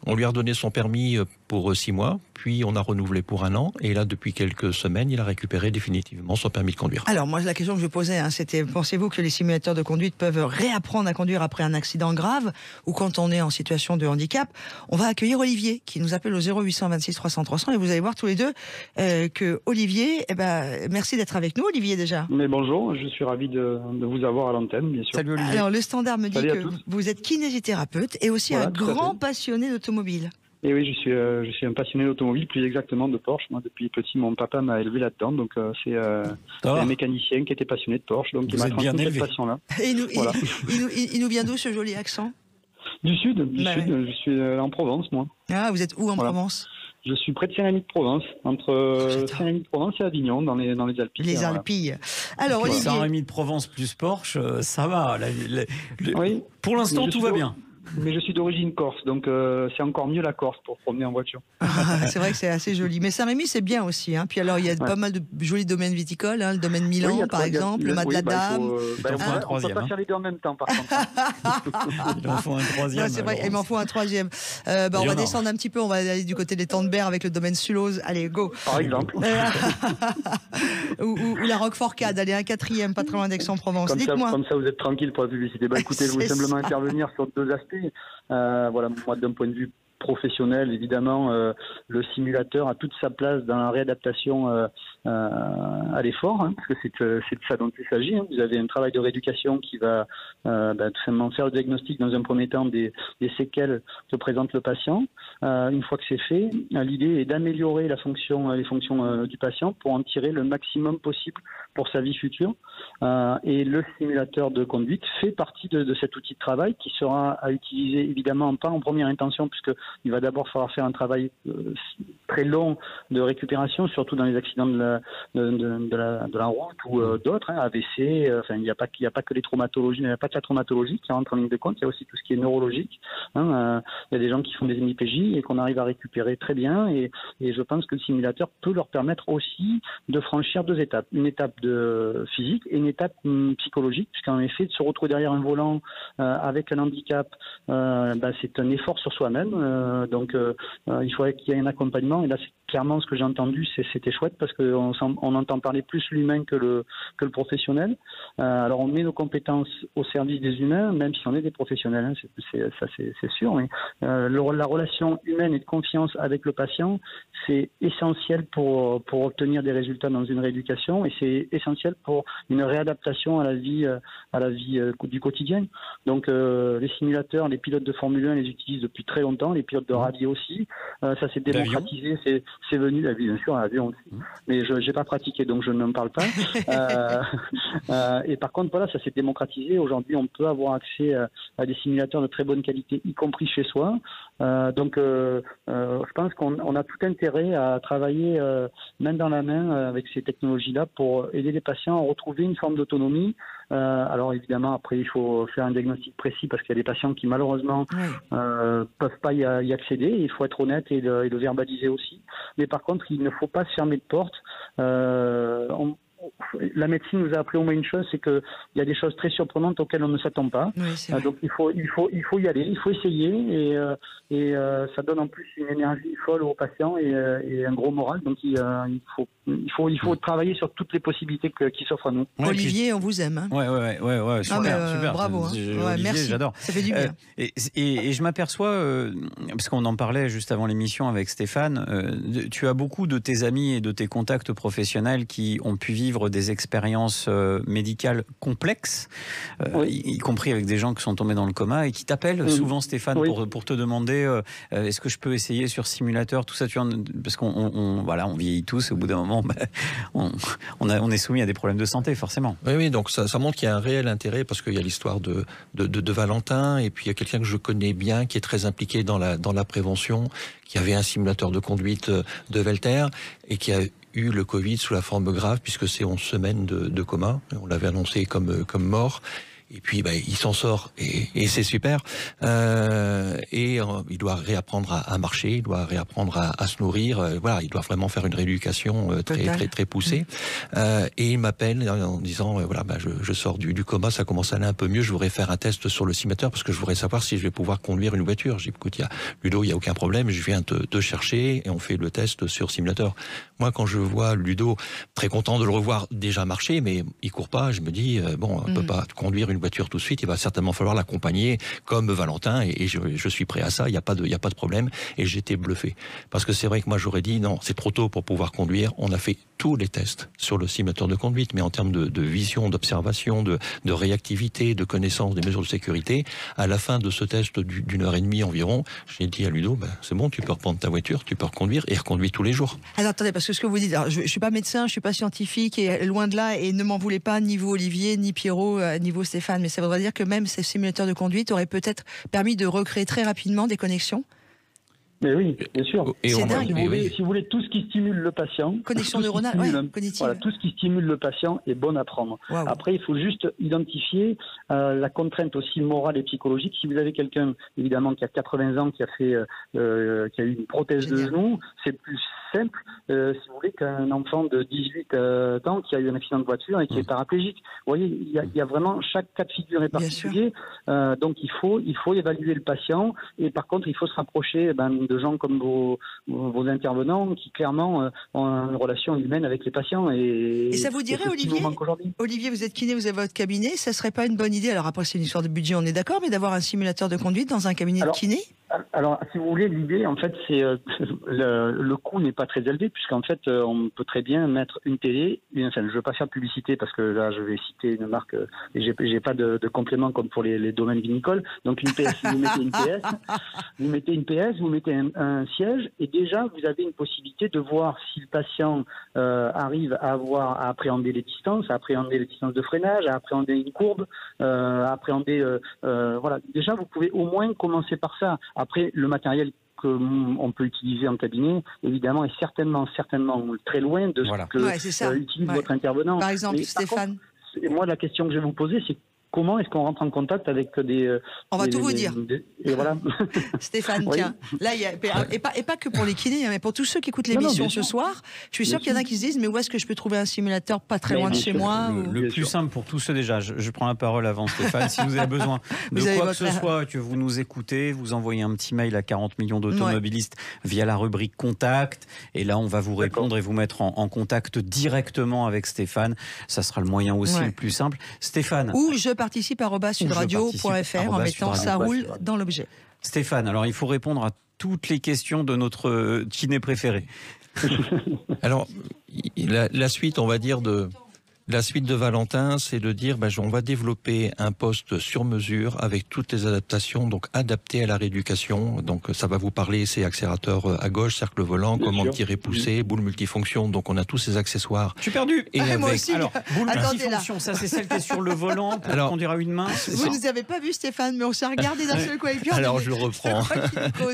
On lui a redonné son permis pour 6 mois, puis on a renouvelé pour 1 an, et là, depuis quelques semaines, il a récupéré définitivement son permis de conduire. Alors, moi, la question que je posais, c'était, pensez-vous que les simulateurs de conduite peuvent réapprendre à conduire après un accident grave, ou quand on est en situation de handicap? On va accueillir Olivier, qui nous appelle au 0826 300 300, et vous allez voir tous les deux que Olivier, merci d'être avec nous, Olivier, déjà. Mais bonjour, je suis ravi de vous avoir à l'antenne, bien sûr. Salut Olivier. Alors, le standard me dit que vous êtes kinésithérapeute et aussi un grand passionné d'automobile. Et oui, je suis un passionné d'automobile, plus exactement de Porsche. Moi, depuis petit, mon papa m'a élevé là-dedans, donc c'est un mécanicien qui était passionné de Porsche, donc il m'a transmis cette passion-là. Et il nous vient d'où ce joli accent? Du sud, je suis en Provence, moi. Ah, vous êtes où en Provence? Je suis près de Saint-Rémy-de-Provence, entre Saint-Rémy-de-Provence et Avignon, dans les Alpilles. Les Alpilles. Alors, Olivier... Saint-Rémy-de-Provence plus Porsche, ça va. Oui. Pour l'instant, tout va bien. Mais je suis d'origine corse, donc c'est encore mieux la Corse pour promener en voiture. C'est vrai que c'est assez joli. Mais Saint-Rémy, c'est bien aussi. Puis alors, il y a pas mal de jolis domaines viticoles. Le domaine Milan, par exemple, le Mas de la Dame. On ne peut pas faire les deux en même temps, par contre. Il en faut un troisième. C'est vrai, il m'en faut un troisième. On va descendre un petit peu. On va aller du côté des Tandberg avec le domaine Sulose. Allez, go. Par exemple. ou la Roquefort-Cade. Allez, un 4e, pas très loin d'Aix-en-Provence. Dites-moi. Comme ça, vous êtes tranquille pour la publicité. Écoutez, je voulais simplement intervenir sur 2 aspects. Moi, d'un point de vue professionnel, évidemment, le simulateur a toute sa place dans la réadaptation à l'effort, parce que c'est de ça dont il s'agit. Vous avez un travail de rééducation qui va tout simplement faire le diagnostic dans un premier temps des séquelles que présente le patient. Une fois que c'est fait, l'idée est d'améliorer les fonctions du patient pour en tirer le maximum possible pour sa vie future. Et le simulateur de conduite fait partie de cet outil de travail qui sera à utiliser évidemment pas en première intention, puisque il va d'abord falloir faire un travail très long de récupération, surtout dans les accidents de la route ou d'autres, AVC. Enfin, il n'y a pas que les traumatologies, il n'y a pas que la traumatologie qui rentre en ligne de compte. Il y a aussi tout ce qui est neurologique. Il y a des gens qui font des hémiplégies et qu'on arrive à récupérer très bien. Et je pense que le simulateur peut leur permettre aussi de franchir 2 étapes. Une étape de physique et une étape psychologique, puisqu'en effet, de se retrouver derrière un volant avec un handicap, c'est un effort sur soi-même. Donc, il faudrait qu'il y ait un accompagnement. Et là, c'est clairement ce que j'ai entendu, c'était chouette parce qu'on entend parler plus l'humain que le professionnel. Alors, on met nos compétences au service des humains, même si on est des professionnels, c'est sûr. Mais la relation humaine et de confiance avec le patient, c'est essentiel pour obtenir des résultats dans une rééducation et c'est essentiel pour une réadaptation à la vie du quotidien. Donc les simulateurs, les pilotes de Formule 1 les utilisent depuis très longtemps, les pilotes de rallye aussi. Ça s'est démocratisé, c'est venu, bien sûr, à l'avion aussi. Mais je n'ai pas pratiqué, donc je n'en parle pas. Et par contre, voilà, ça s'est démocratisé. Aujourd'hui, on peut avoir accès à des simulateurs de très bonne qualité, y compris chez soi. Donc, je pense qu'on a tout intérêt à travailler main dans la main avec ces technologies-là pour aider les patients à retrouver une forme d'autonomie. Alors évidemment, après, il faut faire un diagnostic précis parce qu'il y a des patients qui malheureusement peuvent pas y accéder. Il faut être honnête et le verbaliser aussi. Mais par contre, il ne faut pas se fermer de porte. La médecine nous a appris au moins une chose, c'est qu'il y a des choses très surprenantes auxquelles on ne s'attend pas. Oui, donc il faut y aller, il faut essayer et ça donne en plus une énergie folle aux patients et un gros moral. Donc il faut travailler sur toutes les possibilités qui s'offrent à nous. Olivier, on vous aime. Hein. Ouais, super. Bravo. Olivier, merci. J'adore. Ça fait du bien. Et je m'aperçois, parce qu'on en parlait juste avant l'émission avec Stéphane, tu as beaucoup de tes amis et de tes contacts professionnels qui ont pu vivre des expériences médicales complexes, y compris avec des gens qui sont tombés dans le coma et qui t'appellent souvent, Stéphane, pour te demander est-ce que je peux essayer sur simulateur, tout ça, parce qu'on vieillit tous et au bout d'un moment, on est soumis à des problèmes de santé, forcément. Oui, donc ça montre qu'il y a un réel intérêt parce qu'il y a l'histoire de Valentin et puis il y a quelqu'un que je connais bien qui est très impliqué dans la prévention, qui avait un simulateur de conduite de Velter et qui a eu le Covid sous la forme grave puisque c'est 11 semaines de coma. On l'avait annoncé comme mort. Et puis, il s'en sort et c'est super. Il doit réapprendre à marcher, il doit réapprendre à se nourrir. Il doit vraiment faire une rééducation très poussée. Et il m'appelle en disant, je sors du coma, ça commence à aller un peu mieux. Je voudrais faire un test sur le simulateur parce que je voudrais savoir si je vais pouvoir conduire une voiture. J'ai dit, écoute, Ludo, il y a aucun problème. Je viens te chercher et on fait le test sur simulateur. Moi, quand je vois Ludo, très content de le revoir déjà marcher, mais il court pas, je me dis, on peut pas conduire une voiture tout de suite, il va certainement falloir l'accompagner comme Valentin et je suis prêt à ça, il n'y a pas de problème. Et j'étais bluffé. Parce que c'est vrai que moi j'aurais dit non, c'est trop tôt pour pouvoir conduire. On a fait tous les tests sur le simulateur de conduite, mais en termes de vision, d'observation, de réactivité, de connaissance des mesures de sécurité, à la fin de ce test d'une heure et demie environ, j'ai dit à Ludo, c'est bon, tu peux reprendre ta voiture, tu peux reconduire et reconduire tous les jours. Alors attendez, parce que ce que vous dites, je ne suis pas médecin, je ne suis pas scientifique et loin de là, et ne m'en voulez pas, ni vous Olivier, ni Pierrot, ni vous Stéphane, mais ça voudrait dire que même ces simulateurs de conduite auraient peut-être permis de recréer très rapidement des connexions. Mais oui, bien sûr. C'est dingue. Si vous voulez, tout ce qui stimule le patient, connexion neuronale, cognitive. Tout ce qui stimule le patient est bon à prendre. Wow. Après, il faut juste identifier la contrainte aussi morale et psychologique. Si vous avez quelqu'un, évidemment, qui a 80 ans, qui a eu une prothèse de genou, c'est plus simple, si vous voulez, qu'un enfant de 18 ans qui a eu un accident de voiture et qui est paraplégique. Vous voyez, il y a vraiment chaque cas de figure est particulier. Donc, il faut évaluer le patient et par contre, il faut se rapprocher de gens comme vos intervenants qui clairement ont une relation humaine avec les patients. Et ça vous dirait, Olivier, vous êtes kiné, vous avez votre cabinet, ça serait pas une bonne idée, alors après c'est une histoire de budget, on est d'accord, mais d'avoir un simulateur de conduite dans un cabinet de kiné? Alors, si vous voulez, l'idée, en fait, c'est le coût n'est pas très élevé, puisqu'en fait, on peut très bien mettre une télé. Je ne veux pas faire de publicité parce que là, je vais citer une marque et j'ai pas de complément comme pour les domaines vinicoles. Donc, une PS, vous mettez une PS, vous mettez un siège, et déjà, vous avez une possibilité de voir si le patient arrive à appréhender les distances, à appréhender les distances de freinage, à appréhender une courbe, à appréhender. Déjà, vous pouvez au moins commencer par ça. Après, le matériel qu'on peut utiliser en cabinet, évidemment, est certainement très loin de ce que utilise votre intervenant. Par exemple, Stéphane. Moi, la question que je vais vous poser, c'est comment est-ce qu'on rentre en contact avec des... On va tout vous dire. Et voilà. Stéphane, tiens, là, et pas que pour les kinés, mais pour tous ceux qui écoutent l'émission ce soir, je suis sûr qu'il y en a qui se disent, mais où est-ce que je peux trouver un simulateur pas très loin de chez moi Le plus simple pour tous ceux déjà, je prends la parole avant Stéphane, si vous avez besoin de quoi que ce soit, que vous nous écoutez, vous envoyez un petit mail à 40 millions d'automobilistes via la rubrique Contact, et là on va vous répondre et vous mettre en contact directement avec Stéphane. Ça sera le moyen aussi le plus simple. Stéphane. Ou je participe @sudradio.fr en mettant ça roule dans l'objet. Stéphane, alors il faut répondre à toutes les questions de notre kiné préféré. Alors, la suite, on va dire, la suite de Valentin, c'est de dire, on va développer un poste sur mesure avec toutes les adaptations, donc adaptées à la rééducation. Donc, ça va vous parler, c'est accélérateur à gauche, cercle volant, commande tirée poussée, boule multifonction. Donc, on a tous ces accessoires. Je suis perdu. Et moi aussi. Alors, boule multifonction, ça c'est celle qui est sur le volant pour conduire à une main. Vous ne nous avez pas vu, Stéphane, mais on s'est regardé d'un seul coup avec Pierre. Alors, je reprends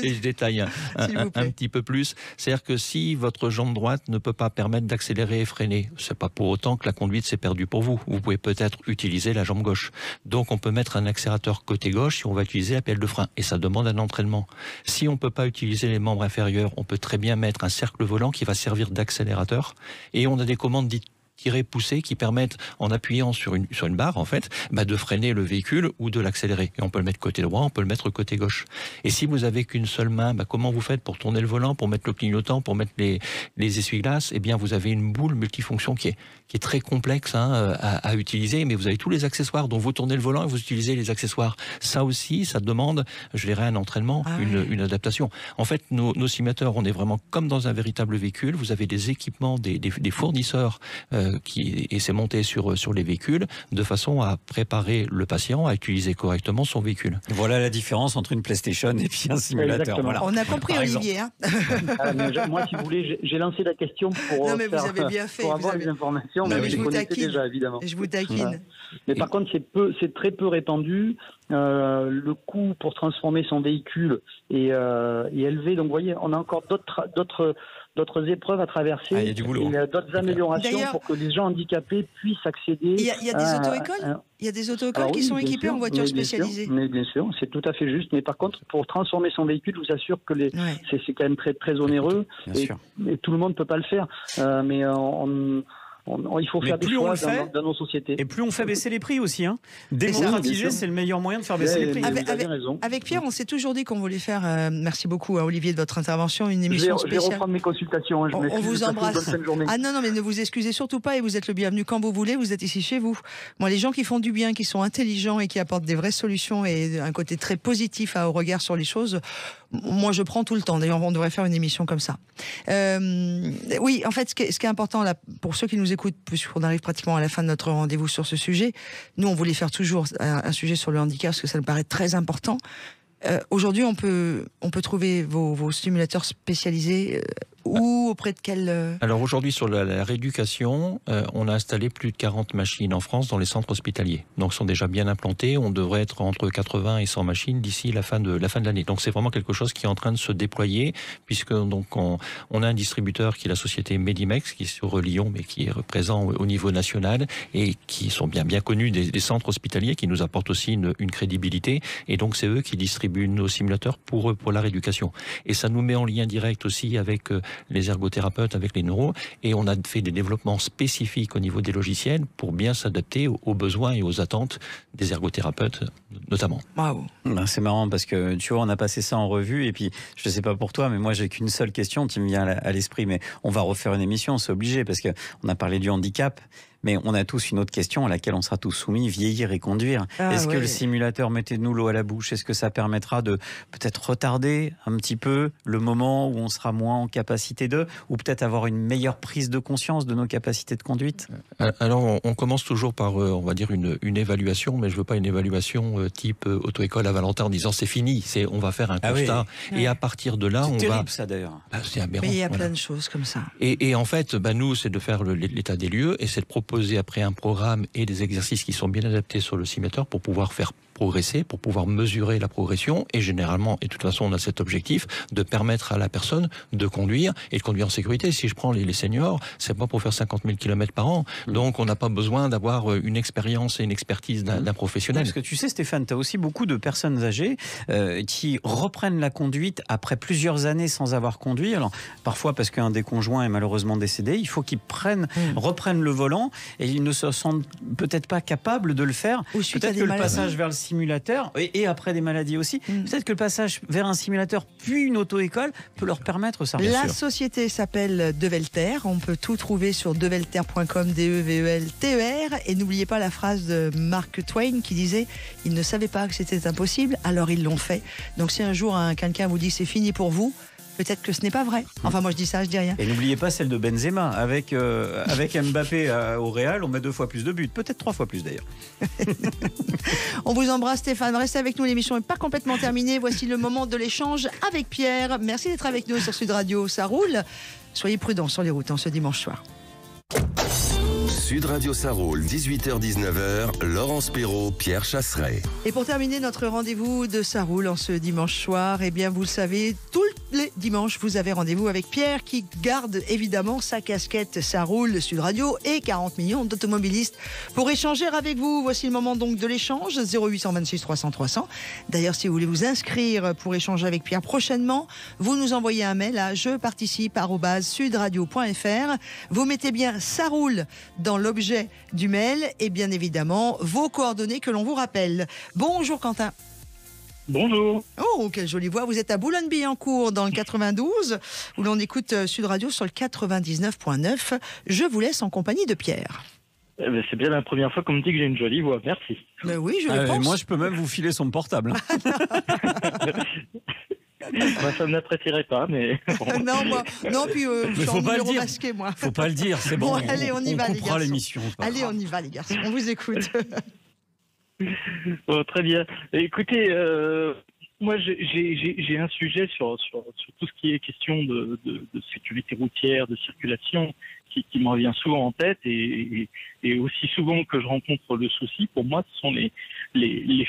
et je détaille un petit peu plus. C'est-à-dire que si votre jambe droite ne peut pas permettre d'accélérer et freiner, c'est pas pour autant que la conduite c'est perdu pour vous. Vous pouvez peut-être utiliser la jambe gauche. Donc on peut mettre un accélérateur côté gauche si on va utiliser la pédale de frein. Et ça demande un entraînement. Si on ne peut pas utiliser les membres inférieurs, on peut très bien mettre un cercle volant qui va servir d'accélérateur. Et on a des commandes dites tirées poussées qui permettent, en appuyant sur une barre, en fait, de freiner le véhicule ou de l'accélérer. Et on peut le mettre côté droit, on peut le mettre côté gauche. Et si vous avez qu'une seule main, comment vous faites pour tourner le volant, pour mettre le clignotant, pour mettre les essuie-glaces? Eh bien, vous avez une boule multifonction qui est très complexe à utiliser, mais vous avez tous les accessoires. Donc, vous tournez le volant et vous utilisez les accessoires. Ça aussi, ça demande, je dirais, un entraînement, une adaptation. En fait, nos simulateurs, on est vraiment comme dans un véritable véhicule. Vous avez des équipements, des fournisseurs et c'est monté sur les véhicules de façon à préparer le patient à utiliser correctement son véhicule. Voilà la différence entre une PlayStation et puis un simulateur. Voilà. On a compris, Olivier. Moi, si vous voulez, j'ai lancé la question pour, vous avez bien fait, pour avoir des informations, mais je connaissais déjà, évidemment. Je vous taquine. Mais par contre, c'est très peu répandu. Le coût pour transformer son véhicule est élevé. Donc, vous voyez, on a encore d'autres épreuves à traverser, il y a du boulot, d'autres améliorations pour que les gens handicapés puissent accéder. Il y a des auto-écoles. Il y a des auto-écoles qui sont équipées en voitures spécialisées. Mais bien sûr, c'est tout à fait juste. Mais par contre, pour transformer son véhicule, je vous assure que c'est quand même très très onéreux et tout le monde ne peut pas le faire. Mais il faut faire des choix dans nos sociétés. Et plus on fait baisser les prix aussi. Démocratiser, c'est le meilleur moyen de faire baisser les prix. Avec Pierre, on s'est toujours dit qu'on voulait faire, merci beaucoup à Olivier de votre intervention, une émission spéciale. Je vais reprendre mes consultations. On vous embrasse. Non, mais ne vous excusez surtout pas et vous êtes le bienvenu quand vous voulez, vous êtes ici chez vous. Moi, les gens qui font du bien, qui sont intelligents et qui apportent des vraies solutions et un côté très positif au regard sur les choses, moi je prends tout le temps. D'ailleurs, on devrait faire une émission comme ça. Oui, en fait, ce qui est important là, pour ceux qui nous écoutent, puisqu'on arrive pratiquement à la fin de notre rendez-vous sur ce sujet, nous on voulait faire toujours un sujet sur le handicap parce que ça nous paraît très important. Aujourd'hui, on peut trouver vos simulateurs spécialisés ou auprès de quel... Alors aujourd'hui, sur la rééducation, on a installé plus de 40 machines en France dans les centres hospitaliers. Donc, sont déjà bien implantés. On devrait être entre 80 et 100 machines d'ici la fin de l'année. Donc, c'est vraiment quelque chose qui est en train de se déployer, puisque donc on a un distributeur qui est la société Medimex, qui est sur Lyon, mais qui est présent au niveau national et qui sont bien connus des centres hospitaliers, qui nous apportent aussi une crédibilité. Et donc, c'est eux qui distribuent nos simulateurs pour la rééducation. Et ça nous met en lien direct aussi avec les ergothérapeutes, avec les neuros, et on a fait des développements spécifiques au niveau des logiciels pour bien s'adapter aux besoins et aux attentes des ergothérapeutes notamment. Wow. C'est marrant parce que tu vois, on a passé ça en revue et puis je sais pas pour toi, mais moi j'ai qu'une seule question qui me vient à l'esprit, mais on va refaire une émission, c'est obligé parce que on a parlé du handicap. Mais on a tous une autre question à laquelle on sera tous soumis, vieillir et conduire. Est-ce que le simulateur, mettez-nous l'eau à la bouche, est-ce que ça permettra de peut-être retarder un petit peu le moment où on sera moins en capacité ou peut-être avoir une meilleure prise de conscience de nos capacités de conduite? Alors, on commence toujours par, on va dire, une évaluation, mais je veux pas une évaluation type auto-école à Valentin en disant c'est fini, on va faire un constat. Et à partir de là, c'est terrible, ça d'ailleurs. C'est aberrant. Mais il y a plein de choses comme ça. Et en fait, nous, c'est de faire l'état des lieux et c'est de proposer après un programme et des exercices qui sont bien adaptés sur le simulateur pour pouvoir faire progresser, pour pouvoir mesurer la progression, et généralement, et de toute façon on a cet objectif, de permettre à la personne de conduire, et de conduire en sécurité. Si je prends les seniors, c'est pas pour faire 50 000 km par an, donc on n'a pas besoin d'avoir une expérience et une expertise d'un professionnel. Parce que tu sais Stéphane, tu as aussi beaucoup de personnes âgées qui reprennent la conduite après plusieurs années sans avoir conduit. Alors parfois parce qu'un des conjoints est malheureusement décédé, il faut qu'ils reprennent le volant, et ils ne se sentent peut-être pas capables de le faire. Peut-être que le passage vers le simulateur, et après des maladies aussi, peut-être que le passage vers un simulateur puis une auto-école peut leur permettre ça. La société s'appelle Develter. On peut tout trouver sur develter.com, DEVELTER. Et n'oubliez pas la phrase de Mark Twain qui disait « Ils ne savaient pas que c'était impossible, alors ils l'ont fait ». Donc si un jour quelqu'un vous dit « c'est fini pour vous », peut-être que ce n'est pas vrai. Enfin, moi je dis ça, je dis rien. Et n'oubliez pas celle de Benzema. Avec Mbappé au Real, on met 2 fois plus de buts. Peut-être 3 fois plus d'ailleurs. On vous embrasse Stéphane. Restez avec nous, l'émission n'est pas complètement terminée. Voici le moment de l'échange avec Pierre. Merci d'être avec nous sur Sud Radio. Ça roule. Soyez prudents sur les routes ce dimanche soir. Sud Radio Ça roule, 18h-19h, Laurence Perrault, Pierre Chasseret. Et pour terminer notre rendez-vous de Ça roule en ce dimanche soir, eh bien vous le savez, tous les dimanches, vous avez rendez-vous avec Pierre qui garde évidemment sa casquette Ça roule Sud Radio et 40 millions d'automobilistes pour échanger avec vous. Voici le moment donc de l'échange, 0826 300 300. D'ailleurs, si vous voulez vous inscrire pour échanger avec Pierre prochainement, vous nous envoyez un mail à jeparticipe@sudradio.fr. Vous mettez bien Ça roule dans l'objet du mail et bien évidemment vos coordonnées que l'on vous rappelle. Bonjour Quentin. Bonjour. Oh, quelle jolie voix. Vous êtes à Boulogne-Billancourt dans le 92 où l'on écoute Sud Radio sur le 99.9. Je vous laisse en compagnie de Pierre. C'est bien la première fois qu'on me dit que j'ai une jolie voix. Merci. Mais oui, je le pense. Moi, je peux même vous filer son portable. Moi, ça ne m'apprécierait pas, mais... Bon. non, puis je suis en numéro masqué, moi. Faut pas le dire, c'est bon. Allez, on y va, les garçons. L'émission. Allez, on y va, les garçons. On vous écoute. Bon, très bien. Écoutez, moi, j'ai un sujet sur tout ce qui est question de sécurité routière, de circulation, qui me revient souvent en tête, et aussi souvent que je rencontre le souci, pour moi, ce sont les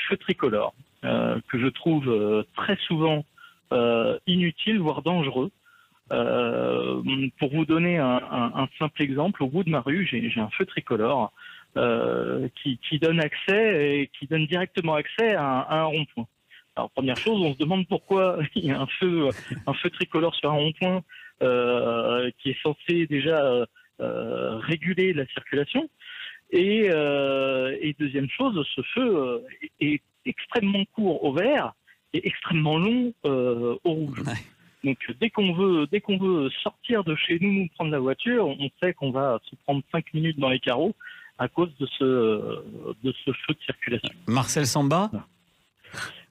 feux tricolores, que je trouve très souvent inutiles, voire dangereux. Pour vous donner un simple exemple, au bout de ma rue, j'ai un feu tricolore qui donne accès et qui donne directement accès à un rond-point. Alors première chose, on se demande pourquoi il y a un feu tricolore sur un rond-point qui est censé déjà réguler la circulation. Et deuxième chose, ce feu est extrêmement court au vert et extrêmement long au rouge. Ouais. Donc dès qu'on veut sortir de chez nous, prendre la voiture, on sait qu'on va se prendre 5 minutes dans les carreaux à cause de ce feu de circulation. Marcel Samba ?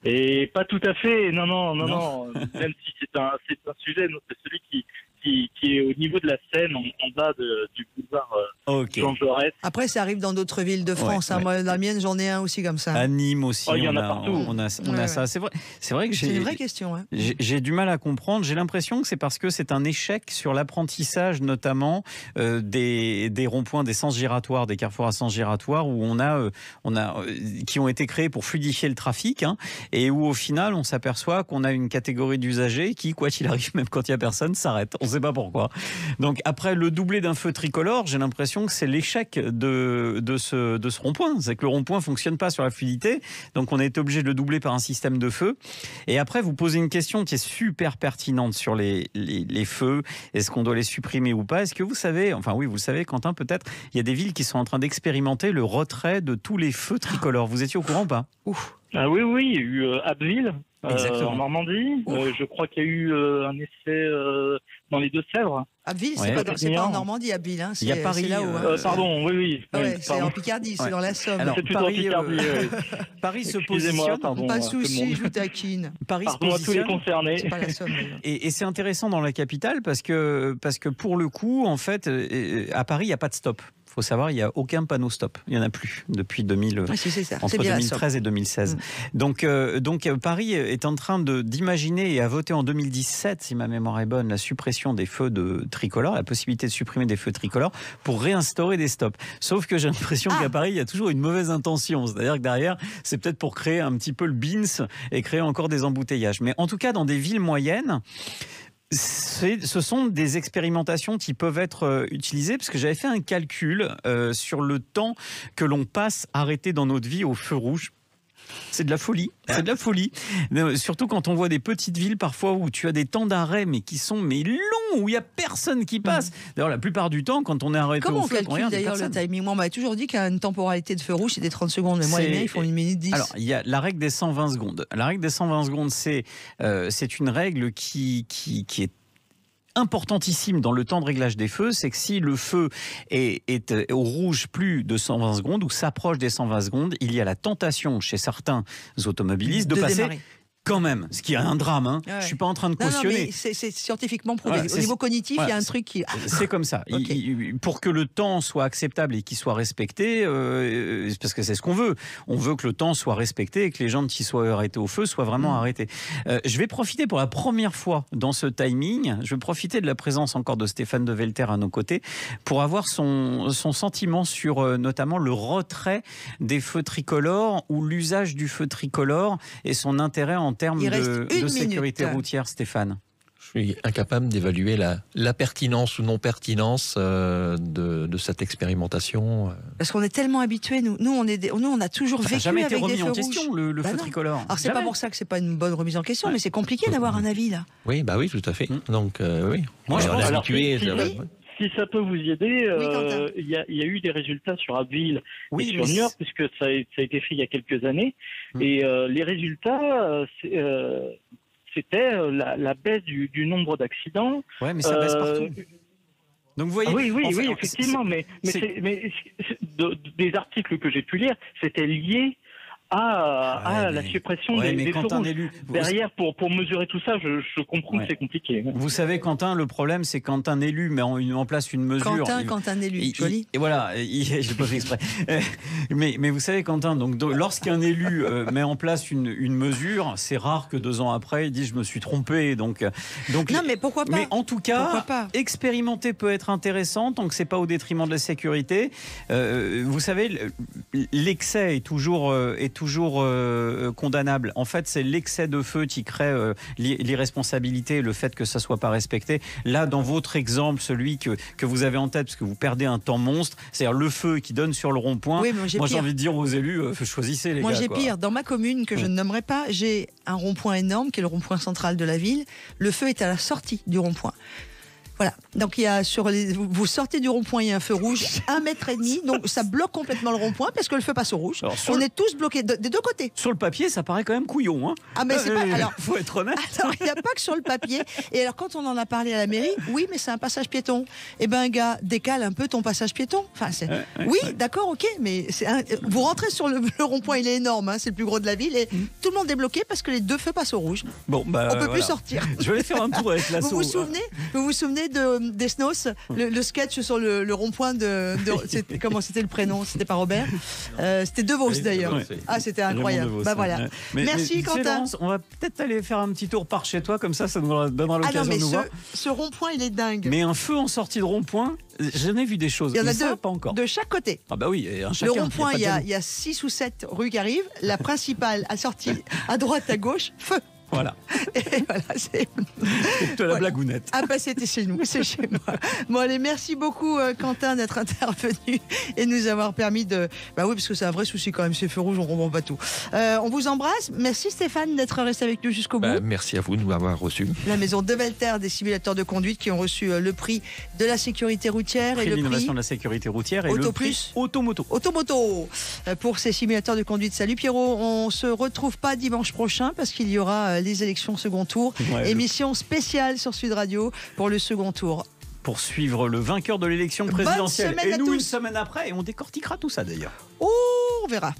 Et pas tout à fait, non. Même si c'est un sujet, c'est celui qui est au niveau de la Seine, en bas du boulevard Jean Jaurès. Après, ça arrive dans d'autres villes de France. Ouais. Moi, dans la mienne, j'en ai un aussi comme ça. À Nîmes aussi. Il y en a partout. On a ça. C'est vrai que c'est une vraie question. Hein. J'ai du mal à comprendre. J'ai l'impression que c'est parce que c'est un échec sur l'apprentissage, notamment des ronds-points, des sens giratoires, des carrefours à sens giratoire, où on a qui ont été créés pour fluidifier le trafic, hein, et où au final, on s'aperçoit qu'on a une catégorie d'usagers qui, quoi qu'il arrive, même quand il n'y a personne, s'arrête. On ne sait pas pourquoi. Donc après le doublé d'un feu tricolore, j'ai l'impression que c'est l'échec de ce rond-point. C'est que le rond-point ne fonctionne pas sur la fluidité, donc on est obligé de le doubler par un système de feu. Et après, vous posez une question qui est super pertinente sur les feux. Est-ce qu'on doit les supprimer ou pas ? Est-ce que vous savez, enfin oui, vous le savez, Quentin, peut-être, il y a des villes qui sont en train d'expérimenter le retrait de tous les feux tricolores. Vous étiez au courant ou pas ? Ah oui, il y a eu Abbeville, en Normandie. Je crois qu'il y a eu un essai dans les Deux-Sèvres. Abbeville, c'est pas en Normandie, Abbeville. Hein, il y a Paris. Là où, pardon, oui. C'est en Picardie, c'est dans la Somme. Alors, c'est plutôt en Picardie. Paris se positionne. Pas de souci, je vous taquine. Paris se positionne. Tous les concernés. C'est pas la Somme. Et c'est intéressant dans la capitale parce que pour le coup, en fait, à Paris, il n'y a pas de stop. Il faut savoir, il n'y a aucun panneau stop. Il n'y en a plus depuis 2000, entre 2013 et 2016. Donc Paris est en train d'imaginer et a voté en 2017, si ma mémoire est bonne, la suppression des feux tricolores, la possibilité de supprimer des feux tricolores pour réinstaurer des stops. Sauf que j'ai l'impression qu'à Paris, il y a toujours une mauvaise intention. C'est-à-dire que derrière, c'est peut-être pour créer un petit peu le beans et créer encore des embouteillages. Mais en tout cas, dans des villes moyennes, ce sont des expérimentations qui peuvent être utilisées, parce que j'avais fait un calcul sur le temps que l'on passe arrêté dans notre vie au feu rouge. C'est de la folie, c'est de la folie. Surtout quand on voit des petites villes parfois où tu as des temps d'arrêt mais qui sont longs, où il n'y a personne qui passe. D'ailleurs, la plupart du temps, quand on est arrêté au feu, comment on calcule d'ailleurs le timing? Moi, on m'a toujours dit qu'une temporalité de feu rouge, c'était 30 secondes. Mais moi, les miens, ils font 1 minute 10. Alors, il y a la règle des 120 secondes. La règle des 120 secondes, c'est une règle qui est importantissime dans le temps de réglage des feux. C'est que si le feu est au rouge plus de 120 secondes ou s'approche des 120 secondes, il y a la tentation chez certains automobilistes de passer démarrer. Quand même, ce qui est un drame. Hein. Ouais. Je suis pas en train de Non, cautionner. mais c'est scientifiquement prouvé. Voilà, au niveau cognitif, il y a un truc qui... C'est comme ça. Okay. Pour que le temps soit acceptable et qu'il soit respecté, parce que c'est ce qu'on veut. On veut que le temps soit respecté et que les gens qui soient arrêtés au feu soient vraiment arrêtés. Je vais profiter pour la première fois dans ce timing, je vais profiter de la présence encore de Stéphane de Velter à nos côtés pour avoir son sentiment sur notamment le retrait des feux tricolores ou l'usage du feu tricolore et son intérêt en termes de sécurité routière, Stéphane. Je suis incapable d'évaluer la pertinence ou non pertinence de cette expérimentation. Parce qu'on est tellement habitués, nous on a toujours vécu jamais été avec des remis feux en question rouges. le feu tricolore. Alors c'est pas pour ça que c'est pas une bonne remise en question, mais c'est compliqué d'avoir un avis là. Oui, bah oui, tout à fait. Donc oui. Moi, je pense habitué. Si ça peut vous y aider, il y a eu des résultats sur Abbeville et sur Niort, puisque ça a été fait il y a quelques années. Et les résultats, c'était la baisse du nombre d'accidents. Ouais, mais ça baisse partout. Donc vous voyez, oui, effectivement, mais des articles que j'ai pu lire, c'était lié à la suppression des feux rouges. Derrière, pour mesurer tout ça, je comprends que c'est compliqué. Vous savez, Quentin, le problème, c'est quand un élu met en place une mesure... Quand un élu, joli. Et voilà, j'ai pas fait exprès. Mais vous savez, Quentin, donc lorsqu'un élu met en place une mesure, c'est rare que 2 ans après, il dit « je me suis trompé ». Donc, non, mais pourquoi pas? Mais en tout cas, expérimenter peut être intéressant, tant que c'est pas au détriment de la sécurité. Vous savez, l'excès est toujours condamnable. En fait, c'est l'excès de feu qui crée l'irresponsabilité, le fait que ça soit pas respecté. Là, dans votre exemple, celui que vous avez en tête, parce que vous perdez un temps monstre, c'est-à-dire le feu qui donne sur le rond-point. Oui, moi j'ai envie de dire aux élus, choisissez les gars. Moi, j'ai pire. Dans ma commune, que je ne nommerai pas, j'ai un rond-point énorme, qui est le rond-point central de la ville. Le feu est à la sortie du rond-point. Voilà. Donc, vous sortez du rond-point, il y a un feu rouge, 1,5 mètre, donc ça bloque complètement le rond-point parce que le feu passe au rouge. Alors, on est tous bloqués des deux côtés. Sur le papier, ça paraît quand même couillon. Hein. Ah, mais c'est pas. Alors, faut être honnête. Alors, il n'y a pas que sur le papier. Et alors, quand on en a parlé à la mairie, oui, mais c'est un passage piéton. Eh ben, gars, décale un peu ton passage piéton. Enfin, oui, d'accord, ok, mais vous rentrez sur le rond-point, il est énorme, hein, c'est le plus gros de la ville, et tout le monde est bloqué parce que les deux feux passent au rouge. Bon, on peut plus sortir. Je vais aller faire un tour avec l'assaut. Vous vous souvenez des Snows, le sketch sur le rond-point comment c'était le prénom? C'était pas Robert, c'était De Vos d'ailleurs. Ah, c'était incroyable. Bah voilà. Merci Quentin. Laurence, on va peut-être aller faire un petit tour par chez toi, comme ça nous donnera l'occasion de nous voir. Ce rond-point, il est dingue. Mais un feu en sortie de rond-point, j'en ai vu des choses. Il y en a deux, pas encore. De chaque côté. Ah bah oui, le rond-point, il y a 6 ou 7 rues qui arrivent. La principale a sorti à droite, à gauche, feu. Voilà. Et voilà, c'est la blagounette. Ah bah c'était chez nous, c'est chez moi. Bon allez, merci beaucoup Quentin d'être intervenu et de nous avoir permis de... Bah oui, parce que c'est un vrai souci quand même, ces feux rouges, on comprend pas tout. On vous embrasse. Merci Stéphane d'être resté avec nous jusqu'au bout. Merci à vous de m'avoir reçu. La maison de Velter des simulateurs de conduite qui ont reçu le prix de la sécurité routière et le prix l'innovation de la sécurité routière et Auto le prix Automoto. Automoto pour ces simulateurs de conduite. Salut Pierrot, on se retrouve pas dimanche prochain parce qu'il y aura les élections second tour. Émission spéciale sur Sud Radio pour le second tour. Pour suivre le vainqueur de l'élection présidentielle. Et nous, une semaine après, et on décortiquera tout ça d'ailleurs. Oh, on verra.